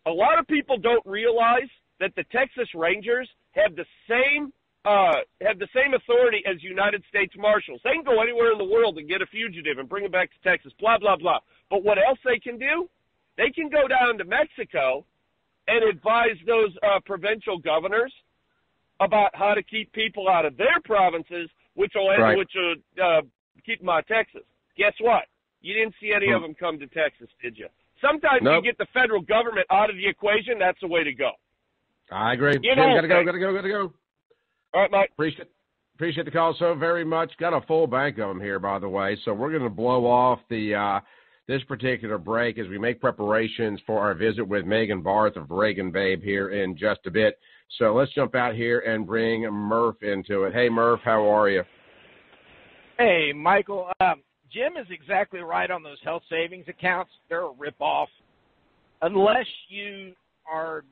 A lot of people don't realize that the Texas Rangers have the same authority as United States Marshals. They can go anywhere in the world and get a fugitive and bring him back to Texas, blah, blah, blah. But what else they can do? They can go down to Mexico and advise those provincial governors about how to keep people out of their provinces, which will keep them out of Texas. Guess what? You didn't see any of them come to Texas, did you? Sometimes you get the federal government out of the equation. That's the way to go. I agree. Gotta go. All right, Mike. Appreciate the call so very much. Got a full bank of them here, by the way. So we're going to blow off this particular break as we make preparations for our visit with Megan Barth of Reagan Babe here in just a bit. So let's jump out here and bring Murph into it. Hey, Murph, how are you? Hey, Michael. Jim is exactly right on those health savings accounts. They're a ripoff. Unless you are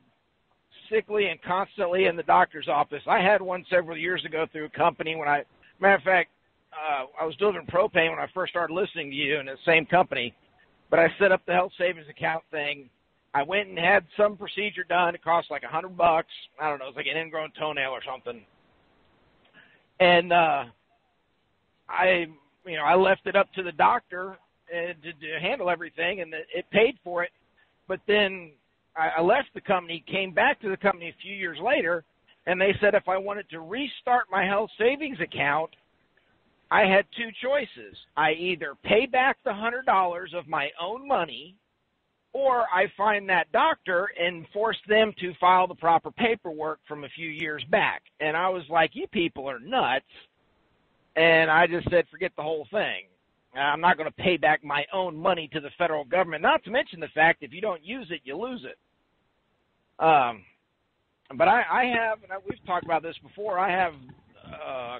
sickly and constantly in the doctor's office. I had one several years ago through a company matter of fact, I was delivering propane when I first started listening to you in the same company, but I set up the health savings account thing. I went and had some procedure done. It cost like $100. I don't know. It was like an ingrown toenail or something. And I left it up to the doctor to handle everything, and it paid for it. But then I left the company, came back to the company a few years later, and they said if I wanted to restart my health savings account, I had 2 choices. I either pay back the $100 of my own money, or I find that doctor and force them to file the proper paperwork from a few years back. And I was like, you people are nuts. And I just said, forget the whole thing. I'm not going to pay back my own money to the federal government, not to mention the fact if you don't use it, you lose it. But I have, and we've talked about this before, I have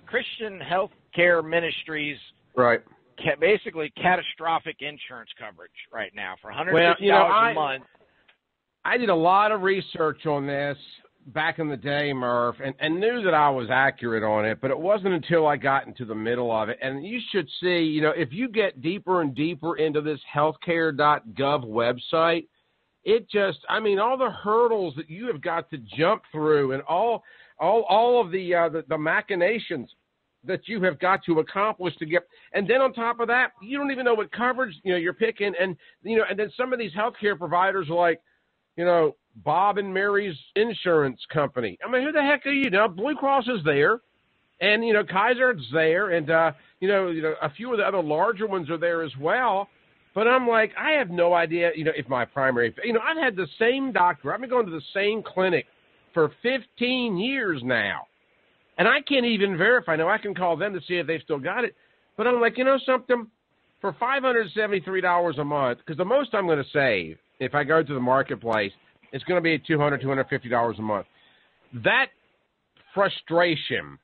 Christian Health Care Ministries, right? Basically catastrophic insurance coverage right now for $150 a month. I did a lot of research on this back in the day, Murph, and knew that I was accurate on it, but it wasn't until I got into the middle of it. And you should see, if you get deeper and deeper into this healthcare.gov website, it just, I mean, all the hurdles that you have got to jump through and all of the machinations that you have got to accomplish to get, and then on top of that, you don't even know what coverage, you're picking. And, and then some of these healthcare providers are like, Bob and Mary's insurance company. I mean, who the heck are you? Now, Blue Cross is there, and, Kaiser's there, and, a few of the other larger ones are there as well. But I'm like, I have no idea, if my primary, I've had the same doctor. I've been going to the same clinic for 15 years now. And I can't even verify. Now, I can call them to see if they've still got it. But I'm like, something? For $573 a month, because the most I'm going to save if I go to the marketplace, it's going to be $200, $250 a month. That frustration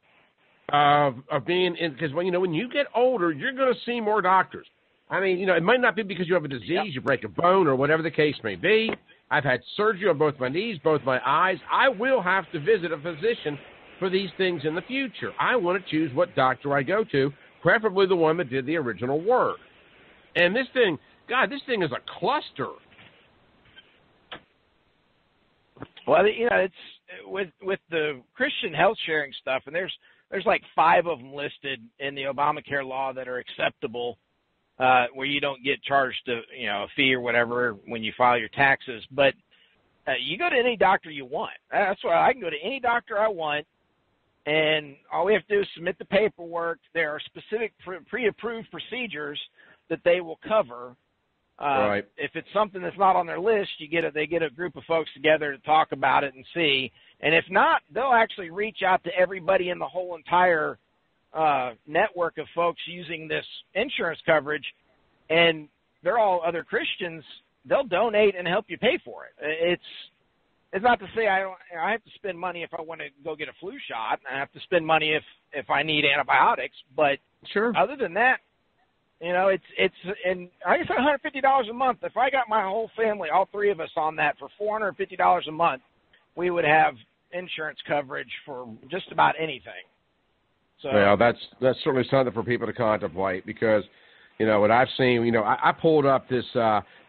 of being in, because when you get older, you're going to see more doctors. I mean, it might not be because you have a disease, you break a bone, or whatever the case may be. I've had surgery on both my knees, both my eyes. I will have to visit a physician for these things in the future. I want to choose what doctor I go to, preferably the one that did the original work. And this thing, God, this thing is a cluster. Well, it's with the Christian health sharing stuff, and there's like 5 of them listed in the Obamacare law that are acceptable, where you don't get charged a fee or whatever when you file your taxes. But you go to any doctor you want. That's why I can go to any doctor I want, and all we have to do is submit the paperwork. There are specific pre-approved procedures that they will cover. Right. If it's something that's not on their list, they get a group of folks together to talk about it and see. And if not, they'll actually reach out to everybody in the whole entire network of folks using this insurance coverage, and they're all other Christians. They'll donate and help you pay for it. It's not to say I have to spend money if I want to go get a flu shot. I have to spend money if I need antibiotics. But sure. Other than that, it's and like I said, $150 a month. If I got my whole family, all 3 of us, on that for $450 a month, we would have insurance coverage for just about anything. So well, that's certainly something for people to contemplate, because what I've seen, I pulled up this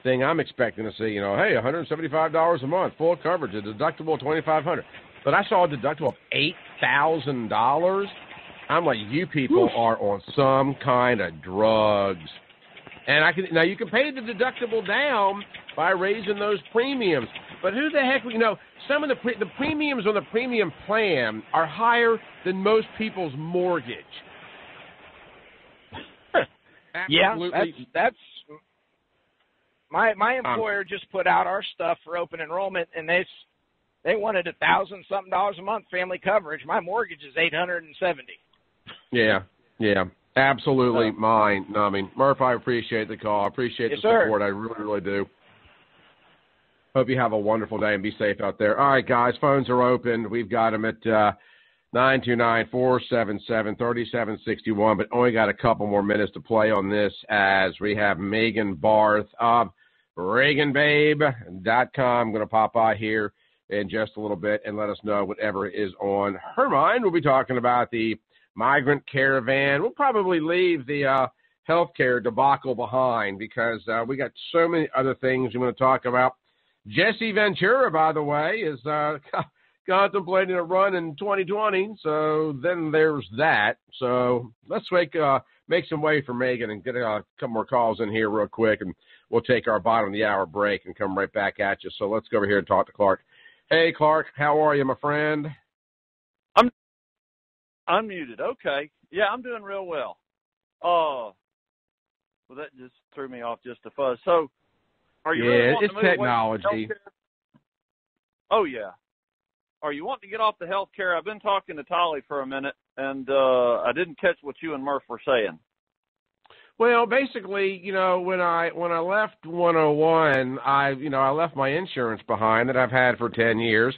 thing I'm expecting to see, hey, $175 a month, full coverage, a deductible of $2,500. But I saw a deductible of $8,000. I'm like, you people are on some kind of drugs. And now you can pay the deductible down by raising those premiums. But who the heck, some of the premiums on the premium plan are higher than most people's mortgage. Yeah, that's my employer just put out our stuff for open enrollment, and they wanted $1,000-something a month family coverage. My mortgage is $870. Yeah, absolutely mind-numbing. Murph, I appreciate the call. I appreciate the support. Sir. I really, really do. Hope you have a wonderful day and be safe out there. All right, guys, phones are open. We've got them at 929-477-3761, but only got a couple more minutes to play on this as we have Megan Barth of ReaganBabe.com. I'm going to pop by here in just a little bit and let us know whatever is on her mind. We'll be talking about the migrant caravan. We'll probably leave the healthcare debacle behind because we got so many other things we want to talk about. Jesse Ventura, by the way, is contemplating a run in 2020, so then there's that. So let's make some way for Megan and get a couple more calls in here real quick, and we'll take our bottom of the hour break and come right back at you. So let's go over here and talk to Clark. Hey, Clark, how are you, my friend? I'm unmuted. Okay. Yeah, I'm doing real well. Well, that just threw me off just a fuzz. So, are you really wanting to move technology. Away from healthcare? Oh, yeah. Are you wanting to get off the healthcare? I've been talking to Tolly for a minute, and I didn't catch what you and Murph were saying. Well, basically, when I left 101, I left my insurance behind that I've had for 10 years,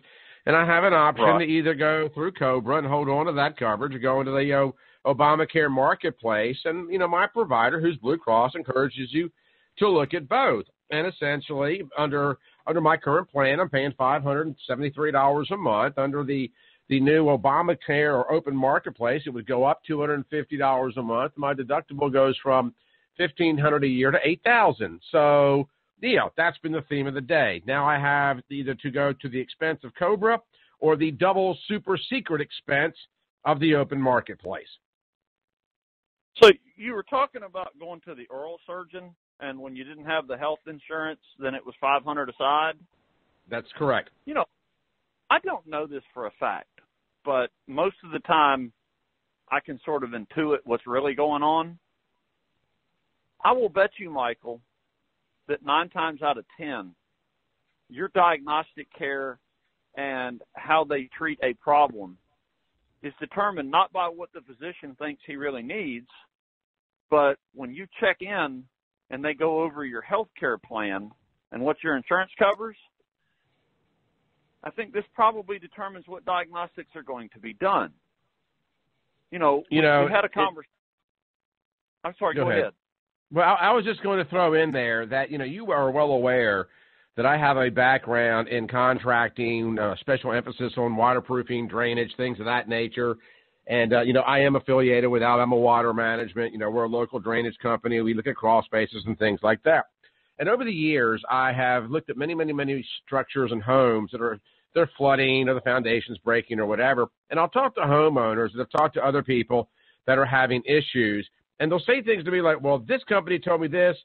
and I have an option to either go through COBRA and hold on to that coverage or go into the Obamacare marketplace. And, my provider, who's Blue Cross, encourages you to look at both. And essentially, under my current plan, I'm paying $573 a month. Under the new Obamacare or open marketplace, it would go up $250 a month. My deductible goes from $1,500 a year to $8,000. So That's been the theme of the day. Now I have either to go to the expense of Cobra or the double super secret expense of the open marketplace. So you were talking about going to the oral surgeon, and when you didn't have the health insurance, then it was $500 aside? That's correct. I don't know this for a fact, but most of the time I can sort of intuit what's really going on. I will bet you, Michael, that 9 times out of 10, your diagnostic care and how they treat a problem is determined not by what the physician thinks he really needs, but when you check in and they go over your health care plan and what your insurance covers, I think this probably determines what diagnostics are going to be done. We had a conversation. I'm sorry, go ahead. Well, I was just going to throw in there that, you are well aware that I have a background in contracting, special emphasis on waterproofing, drainage, things of that nature. And, I am affiliated with Alabama Water Management. We're a local drainage company. We look at crawl spaces and things like that. And over the years, I have looked at many, many, many structures and homes they're flooding or the foundation's breaking or whatever. And I'll talk to homeowners and I've talked to other people that are having issues. And they'll say things to me like, well, this company told me this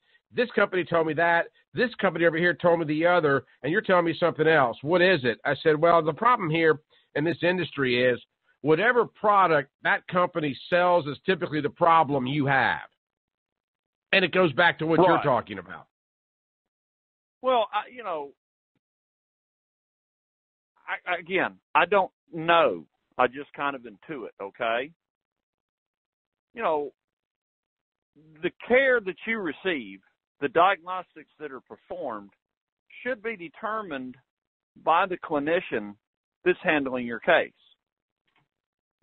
company told me that, this company over here told me the other, and you're telling me something else. What is it? I said, well, the problem here in this industry is whatever product that company sells is typically the problem you have. And it goes back to what you're talking about. Well, I don't know. I just kind of intuit, okay? The care that you receive, the diagnostics that are performed, should be determined by the clinician that's handling your case.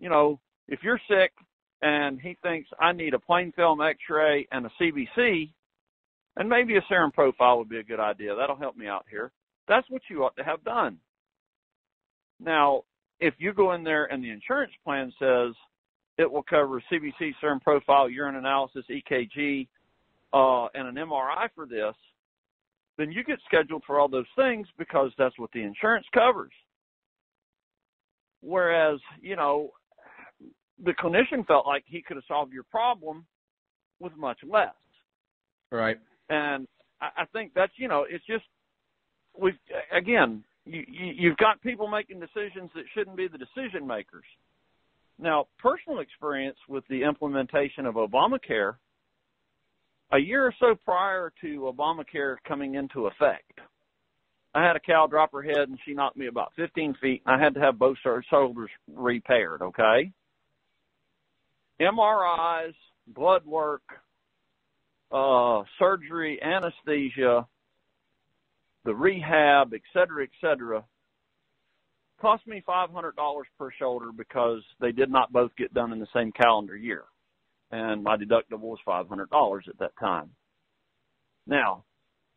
If you're sick and he thinks I need a plain film x-ray and a CBC, and maybe a serum profile would be a good idea. That'll help me out here. That's what you ought to have done. Now, if you go in there and the insurance plan says it will cover CBC, serum profile, urine analysis, EKG, and an MRI for this, then you get scheduled for all those things because that's what the insurance covers. Whereas, the clinician felt like he could have solved your problem with much less. Right. And I think that's, it's just, you've got people making decisions that shouldn't be the decision makers. Now, personal experience with the implementation of Obamacare, a year or so prior to Obamacare coming into effect, I had a cow drop her head and she knocked me about 15 feet, and I had to have both shoulders repaired, okay? MRIs, blood work, surgery, anesthesia, the rehab, et cetera, cost me $500 per shoulder because they did not both get done in the same calendar year. And my deductible was $500 at that time. Now,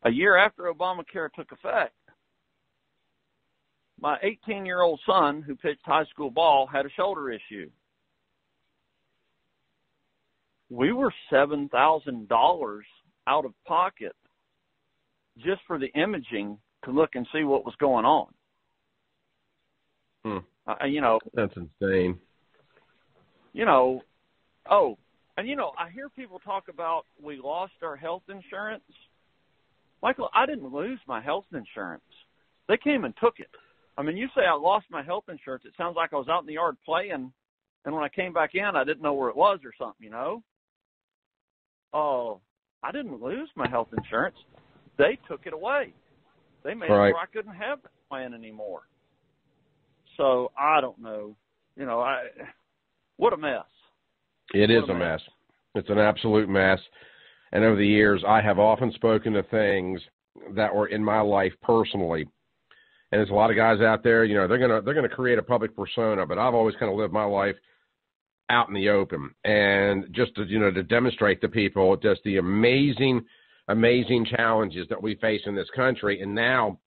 a year after Obamacare took effect, my 18-year-old son, who pitched high school ball, had a shoulder issue. We were $7,000 out of pocket just for the imaging to look and see what was going on. That's insane. I hear people talk about we lost our health insurance. Michael, I didn't lose my health insurance. They came and took it. I mean, you say I lost my health insurance. It sounds like I was out in the yard playing, and when I came back in, I didn't know where it was or something, Oh, I didn't lose my health insurance. They took it away. They made it where I couldn't have that plan anymore. So I don't know. What a mess. It is a mess. It's an absolute mess. And over the years, I have often spoken to things that were in my life personally. And there's a lot of guys out there, they're gonna create a public persona, but I've always kind of lived my life out in the open, and just to demonstrate to people just the amazing challenges that we face in this country. And now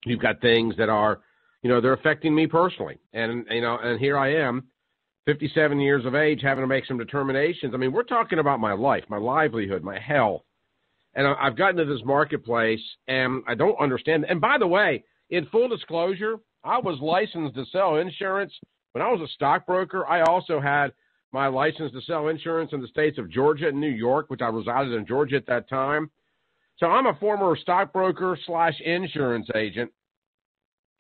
you've got things that are, they're affecting me personally. And here I am, 57 years of age, having to make some determinations. I mean, we're talking about my life, my livelihood, my health. And I've gotten to this marketplace, and I don't understand. And by the way, in full disclosure, I was licensed to sell insurance. When I was a stockbroker, I also had my license to sell insurance in the states of Georgia and New York, which I resided in Georgia at that time. So I'm a former stockbroker / insurance agent,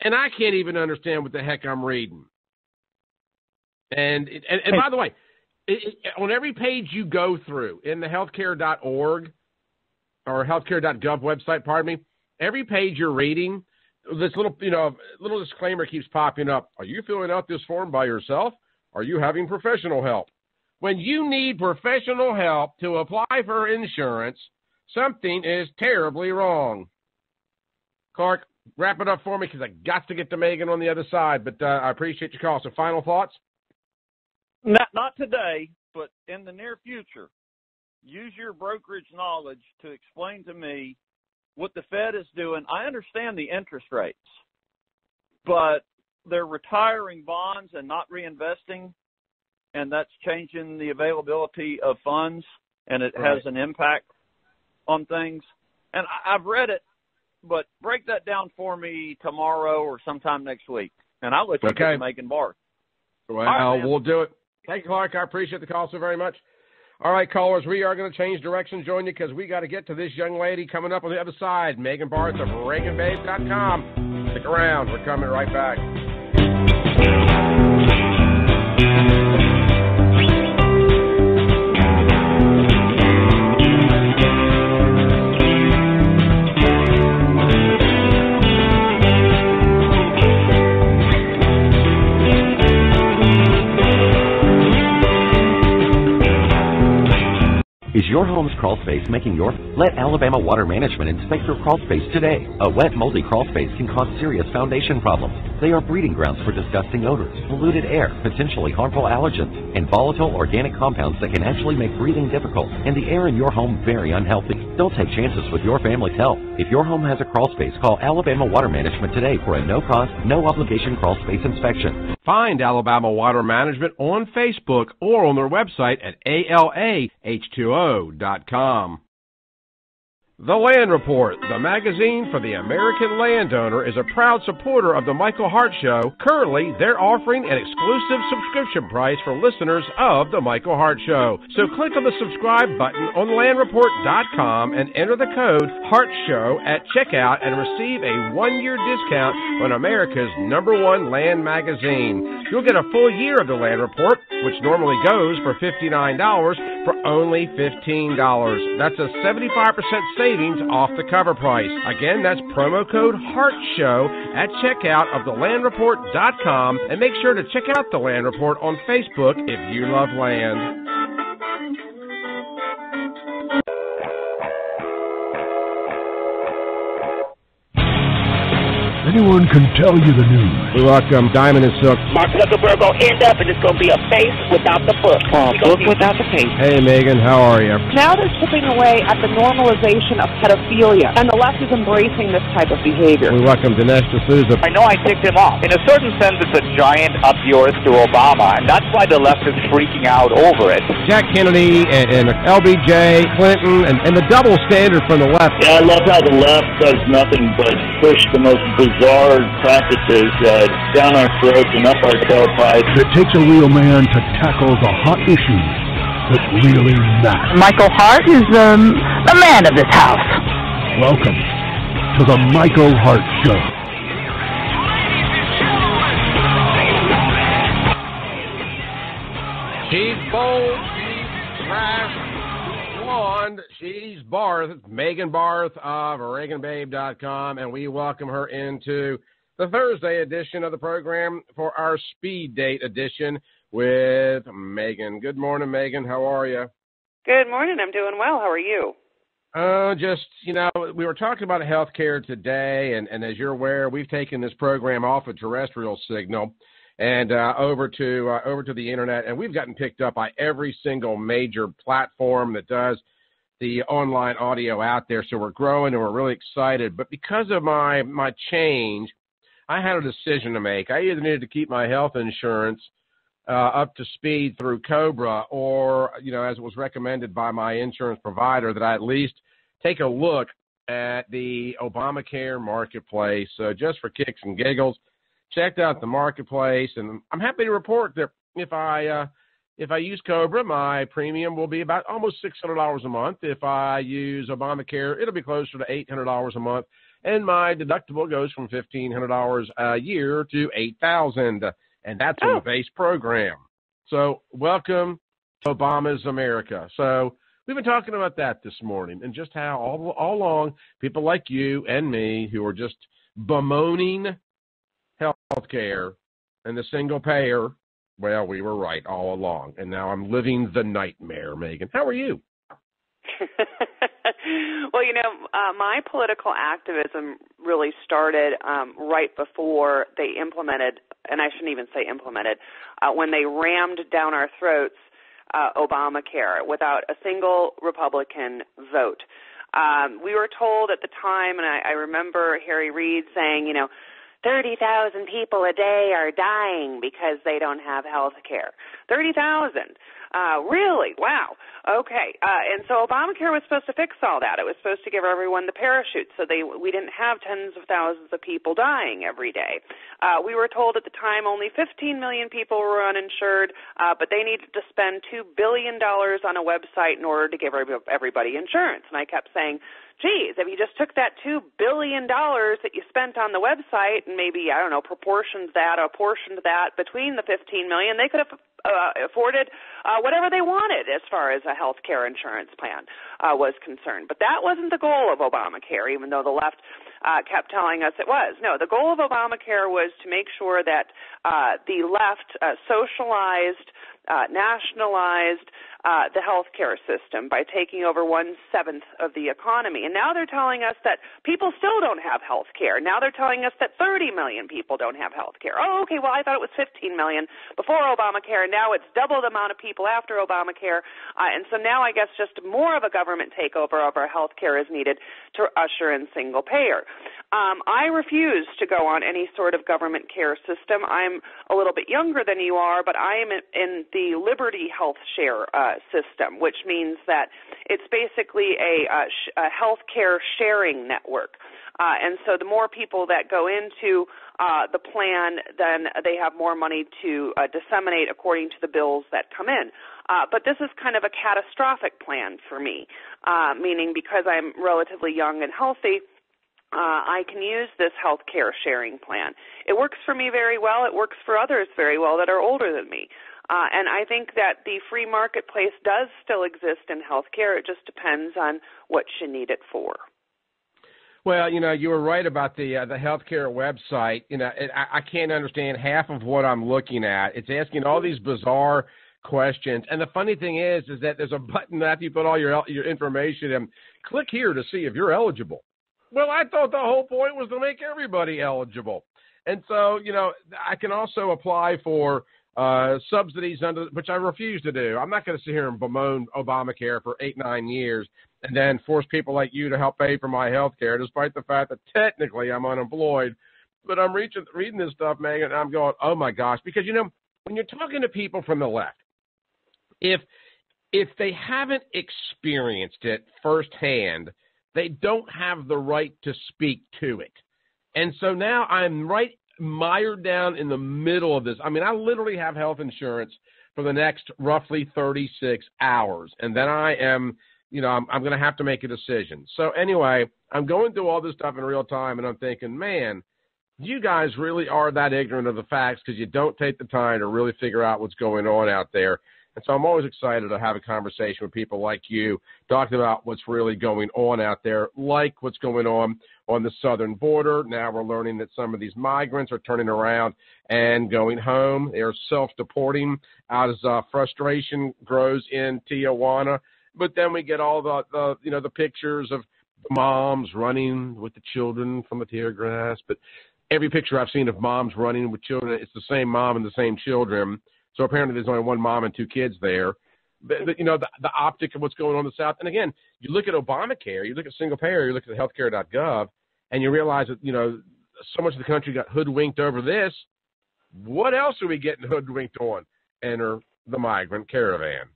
and I can't even understand what the heck I'm reading. And by the way, on every page you go through in the healthcare.org or healthcare.gov website, pardon me, every page you're reading, this little disclaimer keeps popping up. Are you filling out this form by yourself? Are you having professional help? When you need professional help to apply for insurance, something is terribly wrong. Clark, wrap it up for me because I got to get to Megan on the other side, but I appreciate your call. So final thoughts? Not today, but in the near future, use your brokerage knowledge to explain to me what the Fed is doing. I understand the interest rates, but they're retiring bonds and not reinvesting, and that's changing the availability of funds, and it has an impact on things. And I've read it, but break that down for me tomorrow or sometime next week, and I'll let you get to Megan Barth. Well, right, we'll do it. Thank you, Clark. I appreciate the call so very much. All right, callers, we are going to change direction. Join you because we got to get to this young lady coming up on the other side. Megan Barth of ReaganBabe.com. Stick around. We're coming right back. Is your home's crawl space making your... Let Alabama Water Management inspect your crawl space today. A wet, moldy crawl space can cause serious foundation problems. They are breeding grounds for disgusting odors, polluted air, potentially harmful allergens, and volatile organic compounds that can actually make breathing difficult and the air in your home very unhealthy. Don't take chances with your family's health. If your home has a crawl space, call Alabama Water Management today for a no-cost, no-obligation crawl space inspection. Find Alabama Water Management on Facebook or on their website at ALAH2O.com. The Land Report, the magazine for the American landowner, is a proud supporter of the Michael Hart Show. Currently, they're offering an exclusive subscription price for listeners of the Michael Hart Show. So click on the subscribe button on landreport.com and enter the code HARTSHOW at checkout and receive a 1-year discount on America's #1 land magazine. You'll get a full year of the Land Report, which normally goes for $59, for only $15. That's a 75% savings off the cover price. Again, that's promo code HARTSHOW at checkout of thelandreport.com, and make sure to check out the Land Report on Facebook if you love land. Anyone can tell you the news. We welcome Diamond and Silk. Mark Zuckerberg will end up, and it's going to be a face without the book. Book without the face. Hey, Megan, how are you? Now they're chipping away at the normalization of pedophilia, and the left is embracing this type of behavior. We welcome Dinesh D'Souza. I know I ticked him off. In a certain sense, it's a giant up yours to Obama, and that's why the left is freaking out over it. Jack Kennedy and LBJ, Clinton, and the double standard from the left. Yeah, I love how the left does nothing but push the most bizarre practices down our throats and up our tailpipes. It takes a real man to tackle the hot issues that really matter. Michael Hart is the man of this house. Welcome to the Michael Hart Show. She's bold, she's brash, blonde, she's Barth, Megan Barth of ReaganBabe.com, and we welcome her into the Thursday edition of the program for our Speed Date edition with Megan. Good morning, Megan. How are you? Good morning. I'm doing well. How are you? We were talking about healthcare today, and as you're aware, we've taken this program off a terrestrial signal and over to the internet, and we've gotten picked up by every single major platform that does the online audio out there. So we're growing, and we're really excited. But because of my change, I had a decision to make. I either needed to keep my health insurance up to speed through COBRA, or, as it was recommended by my insurance provider, that I at least take a look at the Obamacare marketplace. So just for kicks and giggles, checked out the marketplace, and I'm happy to report that if I use COBRA, my premium will be about almost $600 a month. If I use Obamacare, it'll be closer to $800 a month, and my deductible goes from $1,500 a year to $8,000, and that's on the base program. So welcome to Obama's America. So we've been talking about that this morning, and just how all along people like you and me who are just bemoaning health care and the single payer, well, we were right all along, and now I'm living the nightmare. Megan, how are you? Well, my political activism really started right before they implemented, and I shouldn't even say implemented, when they rammed down our throats Obamacare without a single Republican vote. We were told at the time, and I remember Harry Reid saying, 30,000 people a day are dying because they don't have health care. 30,000. Really? Wow. Okay. And so Obamacare was supposed to fix all that. It was supposed to give everyone the parachute so we didn't have tens of thousands of people dying every day. We were told at the time only 15 million people were uninsured, but they needed to spend $2 billion on a website in order to give everybody insurance. And I kept saying, geez, if you just took that $2 billion that you spent on the website and maybe, apportioned that between the 15 million, they could have afforded whatever they wanted as far as a health care insurance plan was concerned. But that wasn't the goal of Obamacare, even though the left kept telling us it was. No, the goal of Obamacare was to make sure that the left socialized, nationalized the health care system by taking over 1/7 of the economy. And now they're telling us that people still don't have health care. Now they're telling us that 30 million people don't have health care. Oh, okay, well, I thought it was 15 million before Obamacare. Now it's double the amount of people after Obamacare. And so now I guess just more of a government takeover of our health care is needed to usher in single payer. I refuse to go on any sort of government care system. I'm a little bit younger than you are, but I am in the Liberty Health Share system, which means that it's basically a health care sharing network. And so the more people that go into the plan, then they have more money to disseminate according to the bills that come in. But this is kind of a catastrophic plan for me, meaning because I'm relatively young and healthy, I can use this health care sharing plan. It works for me very well. It works for others very well that are older than me. And I think that the free marketplace does still exist in health care. It just depends on what you need it for. Well, you were right about the healthcare website. I can't understand half of what I'm looking at. It's asking all these bizarre questions. And the funny thing is that there's a button after you put all your information in. Click here to see if you're eligible. Well, I thought the whole point was to make everybody eligible. And so, I can also apply for subsidies which I refuse to do. I'm not going to sit here and bemoan Obamacare for 8-9 years and then force people like you to help pay for my health care, despite the fact that technically I'm unemployed. But I'm reading this stuff, Megan, and I'm going, oh my gosh, because when you're talking to people from the left, if they haven't experienced it firsthand, they don't have the right to speak to it. And so now I'm right mired down in the middle of this. I mean, I literally have health insurance for the next roughly 36 hours. And then I am, I'm going to have to make a decision. So anyway, I'm going through all this stuff in real time, and I'm thinking, man, you guys really are that ignorant of the facts because you don't take the time to really figure out what's going on out there. And so I'm always excited to have a conversation with people like you, talking about what's really going on out there, like what's going on the southern border. Now we're learning that some of these migrants are turning around and going home. They are self-deporting as frustration grows in Tijuana. But then we get all the pictures of moms running with the children from the tear gas. But every picture I've seen of moms running with children, it's the same mom and the same children. So apparently there's only one mom and two kids there. But the optic of what's going on in the South. And again, you look at Obamacare, you look at single payer, you look at healthcare.gov, and you realize that, so much of the country got hoodwinked over this. What else are we getting hoodwinked on? Enter the migrant caravan.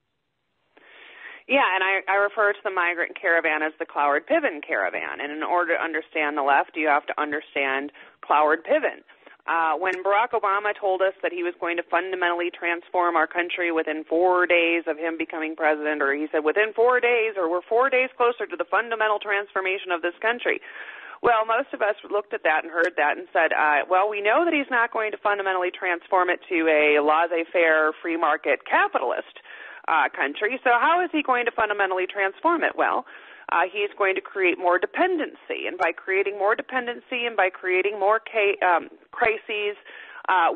Yeah, and I refer to the migrant caravan as the Cloward-Piven caravan. And in order to understand the left, you have to understand Cloward-Piven. When Barack Obama told us that he was going to fundamentally transform our country within 4 days of him becoming president, or he said within 4 days, or we're 4 days closer to the fundamental transformation of this country. Well, most of us looked at that and heard that and said, well, we know that he's not going to fundamentally transform it to a laissez-faire, free market capitalist country. So how is he going to fundamentally transform it? Well, he's going to create more dependency. And by creating more dependency and by creating more crises,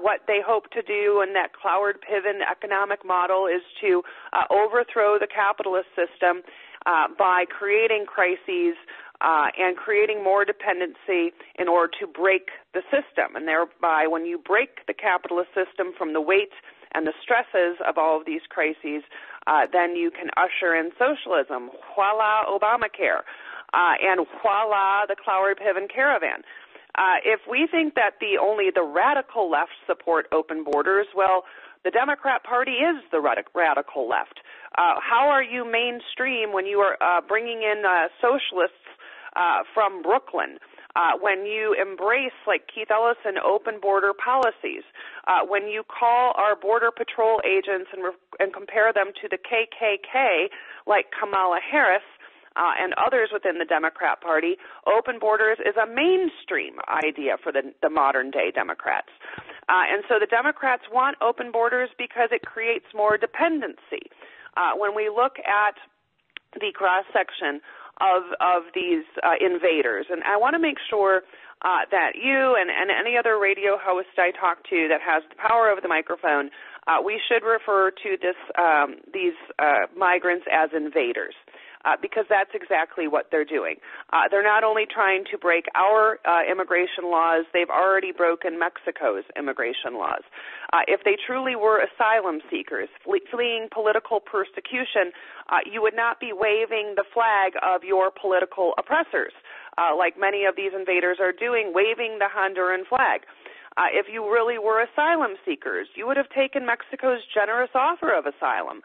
what they hope to do in that Cloward-Piven economic model is to overthrow the capitalist system by creating crises and creating more dependency in order to break the system. And thereby, when you break the capitalist system from the weight and the stresses of all of these crises, then you can usher in socialism. Voila, Obamacare. And voila, the Cloward-Piven caravan. If we think that only the radical left support open borders, well, the Democrat Party is the radical left. How are you mainstream when you are bringing in socialists from Brooklyn? When you embrace, like Keith Ellison, open border policies, when you call our border patrol agents and compare them to the KKK, like Kamala Harris and others within the Democrat Party, open borders is a mainstream idea for the modern-day Democrats. And so the Democrats want open borders because it creates more dependency. When we look at the cross-section of these invaders. And I want to make sure that you and any other radio host I talk to that has the power of the microphone, we should refer to these migrants as invaders. Because that's exactly what they're doing. They're not only trying to break our immigration laws, they've already broken Mexico's immigration laws. If they truly were asylum seekers, fleeing political persecution, you would not be waving the flag of your political oppressors, like many of these invaders are doing, waving the Honduran flag. If you really were asylum seekers, you would have taken Mexico's generous offer of asylum.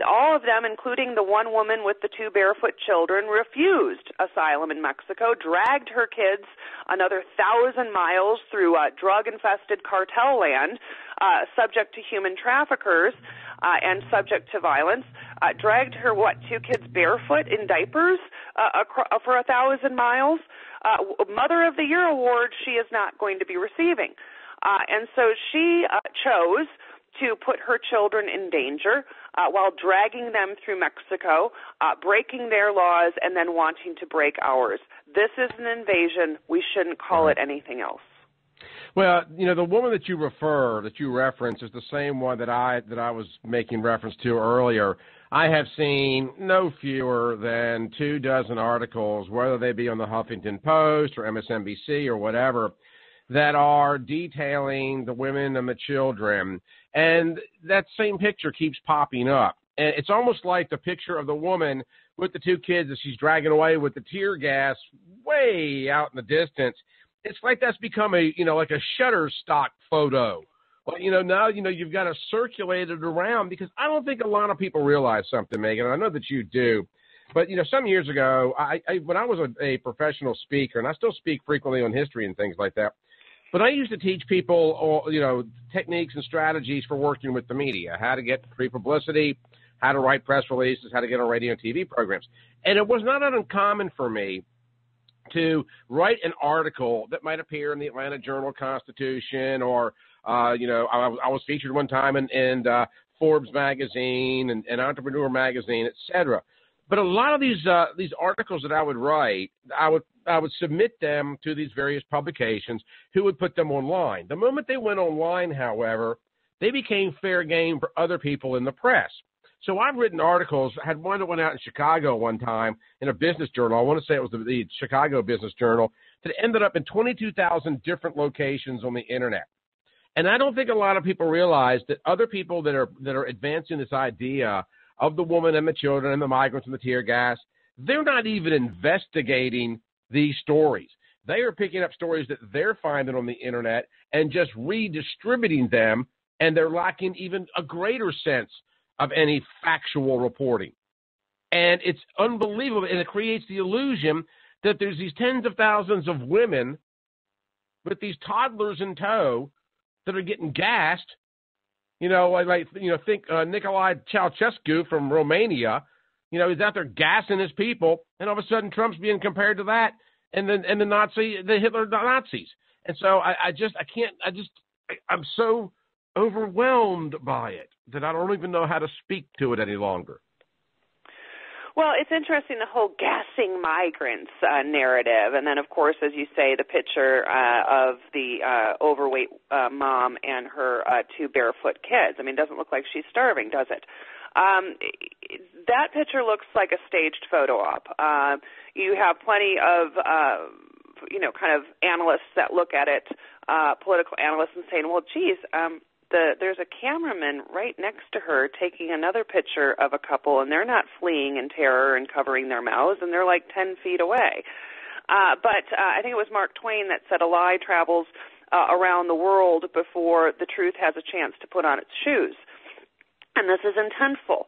All of them, including the one woman with the 2 barefoot children, refused asylum in Mexico, dragged her kids another 1,000 miles through drug-infested cartel land, subject to human traffickers and subject to violence, dragged her, 2 kids barefoot in diapers for 1,000 miles. Mother of the Year award she is not going to be receiving. And so she chose to put her children in danger while dragging them through Mexico, breaking their laws, and then wanting to break ours. This is an invasion. We shouldn't call it anything else. Well, the woman that you reference is the same one that I was making reference to earlier. I have seen no fewer than 24 articles, whether they be on the Huffington Post or MSNBC or whatever, that are detailing the women and the children. And that same picture keeps popping up. And it's almost like the picture of the woman with the 2 kids that she's dragging away with the tear gas way out in the distance. It's like that's become like a Shutterstock photo. Well, now, you've got to circulate it around because I don't think a lot of people realize something, Megan. I know that you do. But, some years ago, when I was a professional speaker, and I still speak frequently on history and things like that, but I used to teach people, techniques and strategies for working with the media, how to get free publicity, how to write press releases, how to get on radio and TV programs. And it was not uncommon for me to write an article that might appear in the Atlanta Journal-Constitution or, I was featured one time in Forbes magazine and Entrepreneur magazine, et cetera. But a lot of these articles that I would write, I would submit them to these various publications who would put them online. The moment they went online, however, they became fair game for other people in the press. So I've written articles. I had one that went out in Chicago one time in a business journal. I want to say it was the Chicago Business Journal that ended up in 22,000 different locations on the internet. And I don't think a lot of people realize that other people that are advancing this idea of the woman and the children and the migrants and the tear gas, they're not even investigating these stories. They are picking up stories that they're finding on the internet and just redistributing them, and they're lacking even a greater sense of any factual reporting. And it's unbelievable, and it creates the illusion that there's these tens of thousands of women with these toddlers in tow that are getting gassed. Think Nicolae Ceausescu from Romania. He's out there gassing his people, and all of a sudden Trump's being compared to that, and the Hitler Nazis. And so I'm so overwhelmed by it that I don't even know how to speak to it any longer. Well, it's interesting, the whole gassing migrants narrative. And then, of course, as you say, the picture of the overweight mom and her 2 barefoot kids. I mean, it doesn't look like she's starving, does it? That picture looks like a staged photo op. You have plenty of, kind of analysts that look at it, political analysts, and saying, well, geez, there's a cameraman right next to her taking another picture of a couple, and they're not fleeing in terror and covering their mouths, and they're like 10 feet away. But I think it was Mark Twain that said a lie travels around the world before the truth has a chance to put on its shoes. And this is intentful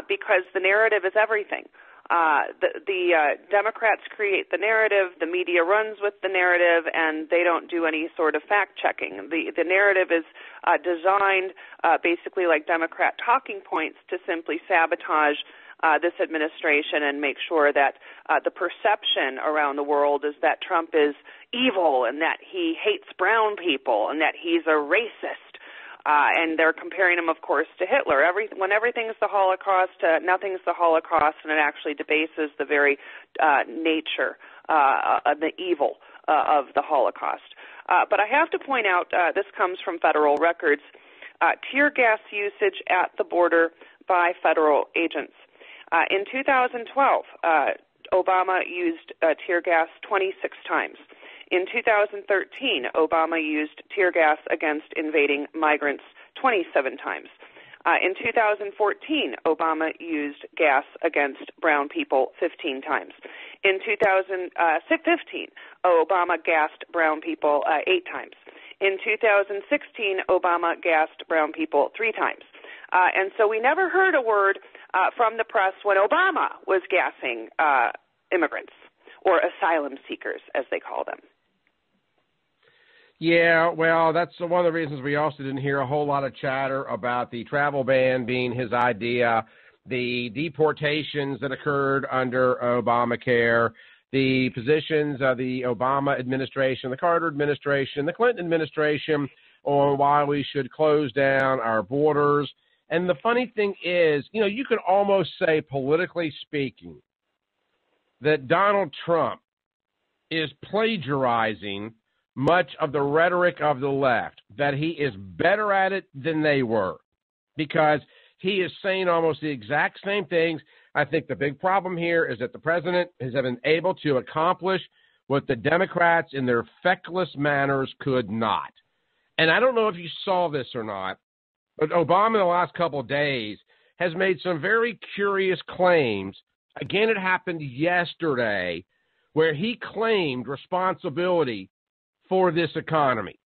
because the narrative is everything. The Democrats create the narrative, the media runs with the narrative, and they don't do any sort of fact-checking. The narrative is designed basically like Democrat talking points to simply sabotage this administration and make sure that the perception around the world is that Trump is evil and that he hates brown people and that he's a racist. And they're comparing him, of course, to Hitler. When everything's the Holocaust, nothing's the Holocaust, and it actually debases the very nature, the evil of the Holocaust. But I have to point out, this comes from federal records, tear gas usage at the border by federal agents. In 2012, Obama used tear gas 26 times. In 2013, Obama used tear gas against invading migrants 27 times. In 2014, Obama used gas against brown people 15 times. In 2015, Obama gassed brown people 8 times. In 2016, Obama gassed brown people 3 times. And so we never heard a word from the press when Obama was gassing immigrants, or asylum seekers, as they call them. Yeah, well, that's one of the reasons we also didn't hear a whole lot of chatter about the travel ban being his idea, the deportations that occurred under Obamacare, the positions of the Obama administration, the Carter administration, the Clinton administration on why we should close down our borders. And the funny thing is, you could almost say, politically speaking, that Donald Trump is plagiarizing much of the rhetoric of the left, that he is better at it than they were, because he is saying almost the exact same things. I think the big problem here is that the president has been able to accomplish what the Democrats in their feckless manners could not. And I don't know if you saw this or not, but Obama in the last couple of days has made some very curious claims. Again, it happened yesterday, where he claimed responsibility for this economy.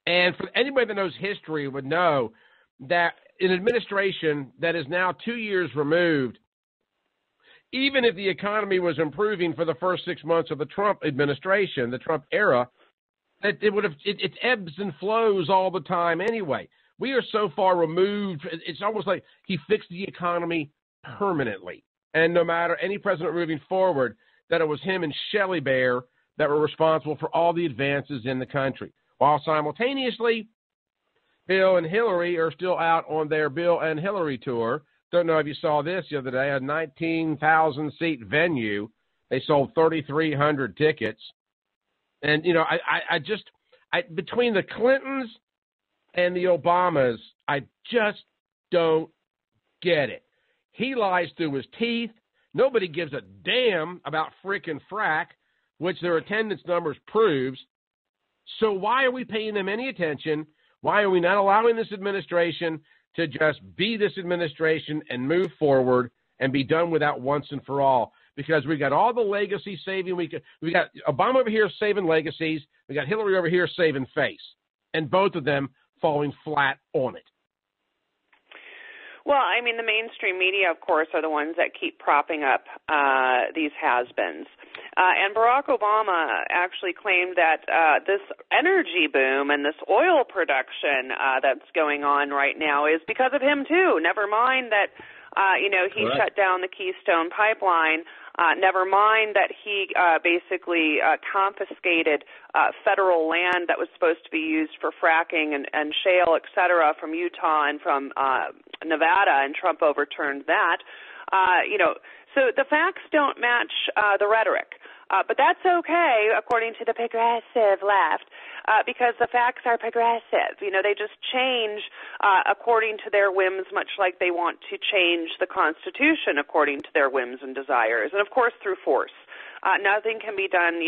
And for anybody that knows history would know that an administration that is now 2 years removed, even if the economy was improving for the first 6 months of the Trump administration, the Trump era, that it ebbs and flows all the time anyway. We are so far removed, it's almost like he fixed the economy permanently. And no matter any president moving forward, that it was him and Shelley Bear that were responsible for all the advances in the country. While simultaneously, Bill and Hillary are still out on their Bill and Hillary tour. Don't know if you saw this the other day, a 19,000-seat venue. They sold 3,300 tickets. And, between the Clintons and the Obamas, I just don't get it. He lies through his teeth. Nobody gives a damn about frickin' frack, which their attendance numbers proves. So why are we paying them any attention? Why are we not allowing this administration to just be this administration and move forward and be done with that once and for all? Because we got all the legacy saving. We got Obama over here saving legacies. We got Hillary over here saving face. And both of them falling flat on it. Well, I mean, the mainstream media, of course, are the ones that keep propping up these has-beens. And Barack Obama actually claimed that this energy boom and this oil production that's going on right now is because of him, too. Never mind that, he shut down the Keystone Pipeline. Never mind that he basically confiscated federal land that was supposed to be used for fracking and shale, et cetera, from Utah and from Nevada, and Trump overturned that. So the facts don't match the rhetoric. But that's okay, according to the progressive left, because the facts are progressive. They just change according to their whims, much like they want to change the Constitution according to their whims and desires, and, of course, through force. Nothing can be done,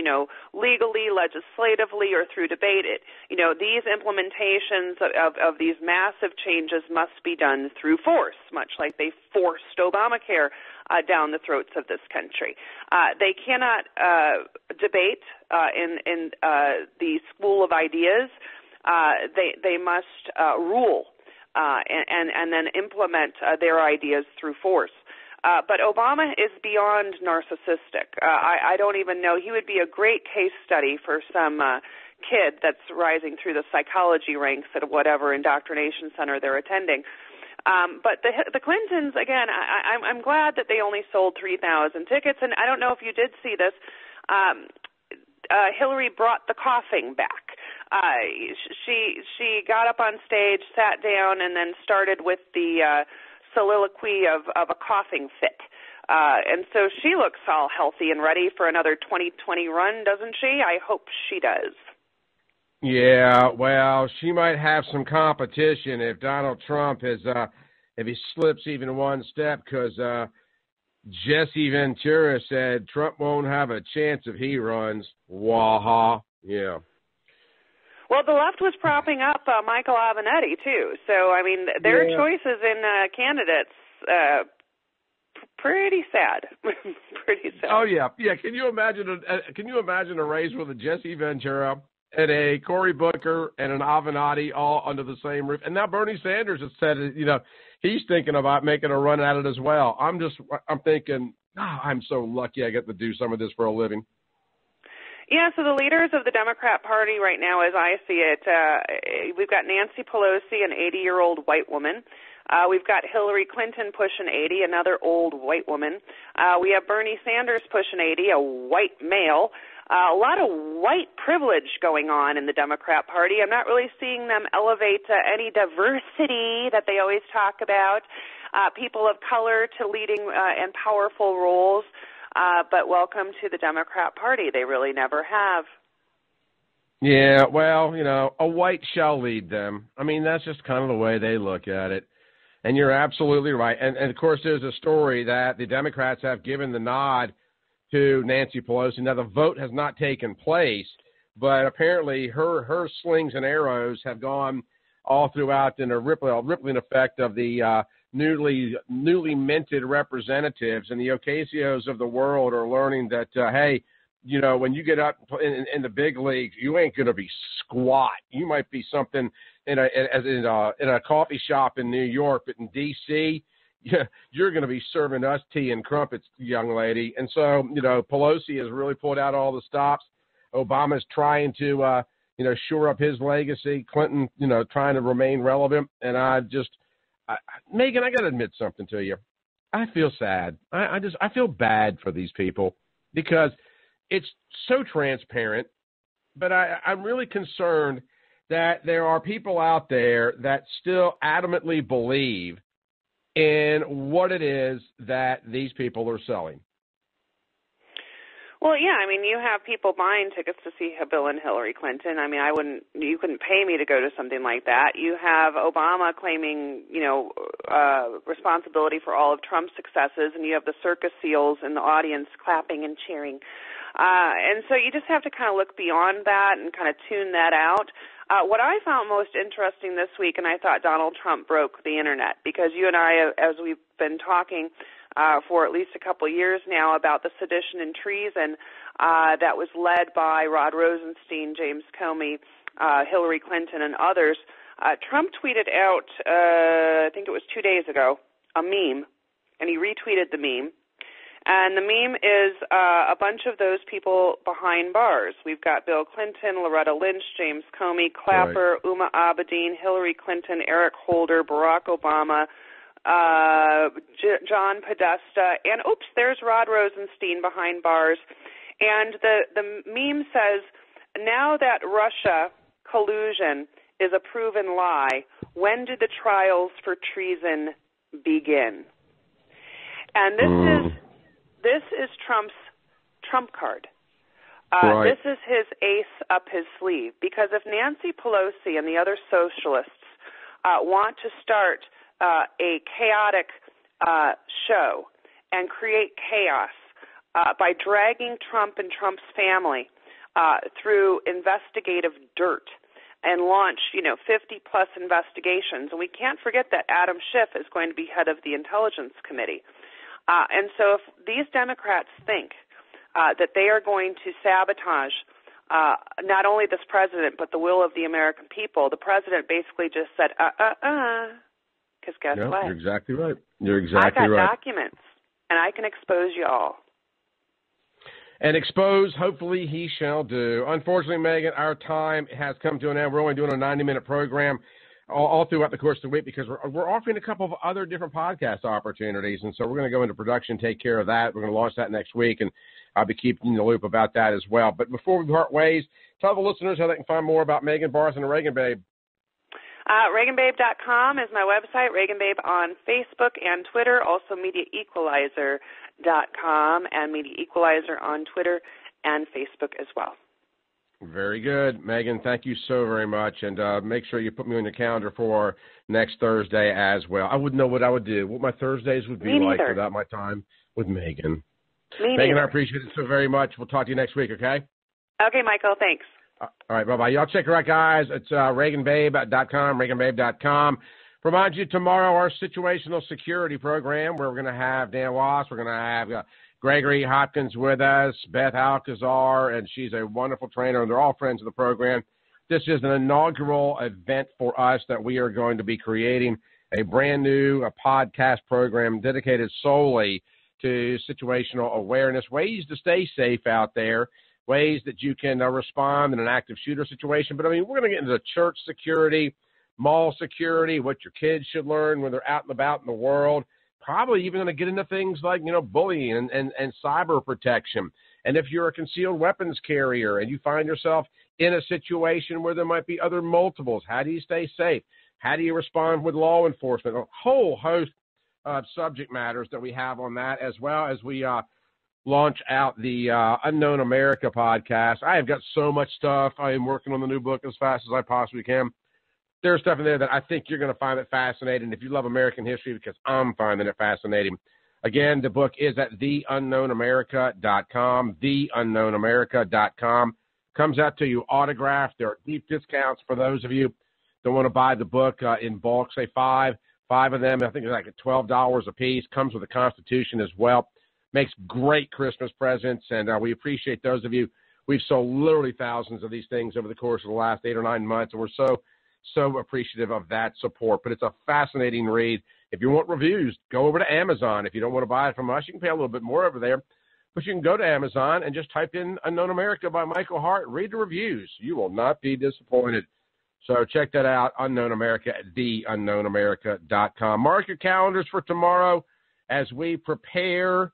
legally, legislatively, or through debate. These implementations of these massive changes must be done through force, much like they forced Obamacare down the throats of this country. They cannot debate in the school of ideas. They must rule and then implement their ideas through force. But Obama is beyond narcissistic. I don't even know. He would be a great case study for some kid that's rising through the psychology ranks at whatever indoctrination center they're attending. But the Clintons, again, I'm glad that they only sold 3,000 tickets. And I don't know if you did see this. Hillary brought the coughing back. She got up on stage, sat down, and then started with the soliloquy of a coughing fit. And so she looks all healthy and ready for another 2020 run, doesn't she? I hope she does. Yeah, well, she might have some competition if Donald Trump if he slips even one step, because Jesse Ventura said Trump won't have a chance if he runs. Waha. Yeah. Well, the left was propping up Michael Avenatti, too. So, I mean, their choices in candidates, pretty sad. Pretty sad. Oh, yeah. Yeah, can you imagine a race with a Jesse Ventura and a Cory Booker and an Avenatti all under the same roof? And now Bernie Sanders has said, he's thinking about making a run at it as well. I'm thinking, I'm so lucky I get to do some of this for a living. Yeah, so the leaders of the Democrat Party right now, as I see it, we've got Nancy Pelosi, an 80-year-old white woman. We've got Hillary Clinton pushing 80, another old white woman. We have Bernie Sanders pushing 80, a white male. A lot of white privilege going on in the Democrat Party. I'm not really seeing them elevate any diversity that they always talk about, people of color to leading and powerful roles. But welcome to the Democrat Party. They really never have. Yeah, well, a white shall lead them. I mean, that's just kind of the way they look at it. And you're absolutely right. And of course, there's a story that the Democrats have given the nod to Nancy Pelosi. Now, the vote has not taken place, but apparently her slings and arrows have gone all throughout in a rippling effect of the newly minted representatives, and the Ocasios of the world are learning that, hey, when you get up in the big leagues, you ain't going to be squat. You might be something in a coffee shop in New York, but in D.C., you're going to be serving us tea and crumpets, young lady. And so, Pelosi has really pulled out all the stops. Obama's trying to, shore up his legacy. Clinton, trying to remain relevant. And Megan, I got to admit something to you. I feel sad. I feel bad for these people because it's so transparent, but I'm really concerned that there are people out there that still adamantly believe in what it is that these people are selling. Well, yeah, I mean, you have people buying tickets to see Bill and Hillary Clinton. I mean, you couldn't pay me to go to something like that. You have Obama claiming, responsibility for all of Trump's successes, and you have the circus seals in the audience clapping and cheering. And so you just have to kind of look beyond that and kind of tune that out. What I found most interesting this week, and I thought Donald Trump broke the internet, because you and I, as we've been talking for at least a couple of years now about the sedition and treason that was led by Rod Rosenstein, James Comey, Hillary Clinton, and others, Trump tweeted out, I think it was 2 days ago, a meme, and he retweeted the meme. And the meme is a bunch of those people behind bars. We've got Bill Clinton, Loretta Lynch, James Comey, Clapper, right, Uma Abedin, Hillary Clinton, Eric Holder, Barack Obama, John Podesta, and there's Rod Rosenstein behind bars. And the meme says, now that Russia collusion is a proven lie, when do the trials for treason begin? And this is Trump's trump card. Right. This is his ace up his sleeve, because if Nancy Pelosi and the other socialists want to start a chaotic show and create chaos by dragging Trump and Trump's family through investigative dirt and launch, 50-plus investigations. And we can't forget that Adam Schiff is going to be head of the Intelligence Committee. And so if these Democrats think that they are going to sabotage not only this president but the will of the American people, the president basically just said, because guess what? You're exactly right. You're exactly right. I got documents, and I can expose you all. And expose, hopefully he shall do. Unfortunately, Megan, our time has come to an end. We're only doing a 90-minute program all throughout the course of the week because we're offering a couple of other different podcast opportunities. And so we're going to go into production, take care of that. We're going to launch that next week, and I'll be keeping you in the loop about that as well. But before we part ways, tell the listeners how they can find more about Megan Barth and the Reagan Babe. ReaganBabe.com is my website, Reagan Babe on Facebook and Twitter, also MediaEqualizer.com and Media Equalizer on Twitter and Facebook as well. Very good. Megan, thank you so very much. And make sure you put me on your calendar for next Thursday as well. I wouldn't know what I would do, what my Thursdays would be like without my time with Megan. Megan, I appreciate it so very much. We'll talk to you next week, okay? Okay, Michael, thanks. All right, bye-bye. Y'all check her out, guys. It's ReaganBabe.com, ReaganBabe.com. Remind you, tomorrow, our situational security program, where we're going to have Dan Wass, we're going to have Gregory Hopkins with us, Beth Alcazar, and she's a wonderful trainer, and they're all friends of the program. This is an inaugural event for us that we are going to be creating a brand new podcast program dedicated solely to situational awareness, ways to stay safe out there, ways that you can respond in an active shooter situation. But, I mean, we're going to get into church security, mall security, what your kids should learn when they're out and about in the world. Probably even going to get into things like, bullying and cyber protection. And if you're a concealed weapons carrier and you find yourself in a situation where there might be other multiples, how do you stay safe? How do you respond with law enforcement? A whole host of subject matters that we have on that, as well as we launch out the Unknown America podcast. I have got so much stuff. I am working on the new book as fast as I possibly can. There's stuff in there that I think you're going to find it fascinating if you love American history, because I'm finding it fascinating. Again, the book is at theunknownamerica.com, theunknownamerica.com. Comes out to you autographed. There are deep discounts for those of you that want to buy the book in bulk, say five of them. I think it's like $12 a piece. Comes with a Constitution as well. Makes great Christmas presents, and we appreciate those of you. We've sold literally thousands of these things over the course of the last 8 or 9 months, and we're so appreciative of that support. But it's a fascinating read. If you want reviews, go over to Amazon. If you don't want to buy it from us, you can pay a little bit more over there. But you can go to Amazon and just type in Unknown America by Michael Hart. Read the reviews. You will not be disappointed. So check that out, Unknown America at theunknownamerica.com. Mark your calendars for tomorrow as we prepare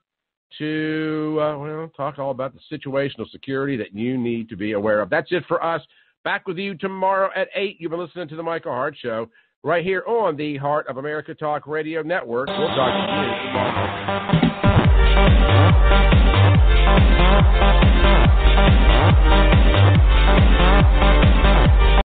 to talk all about the situational security that you need to be aware of. That's it for us. Back with you tomorrow at 8. You've been listening to The Michael Hart Show right here on the Hart of America Talk Radio Network. We'll talk to you tomorrow.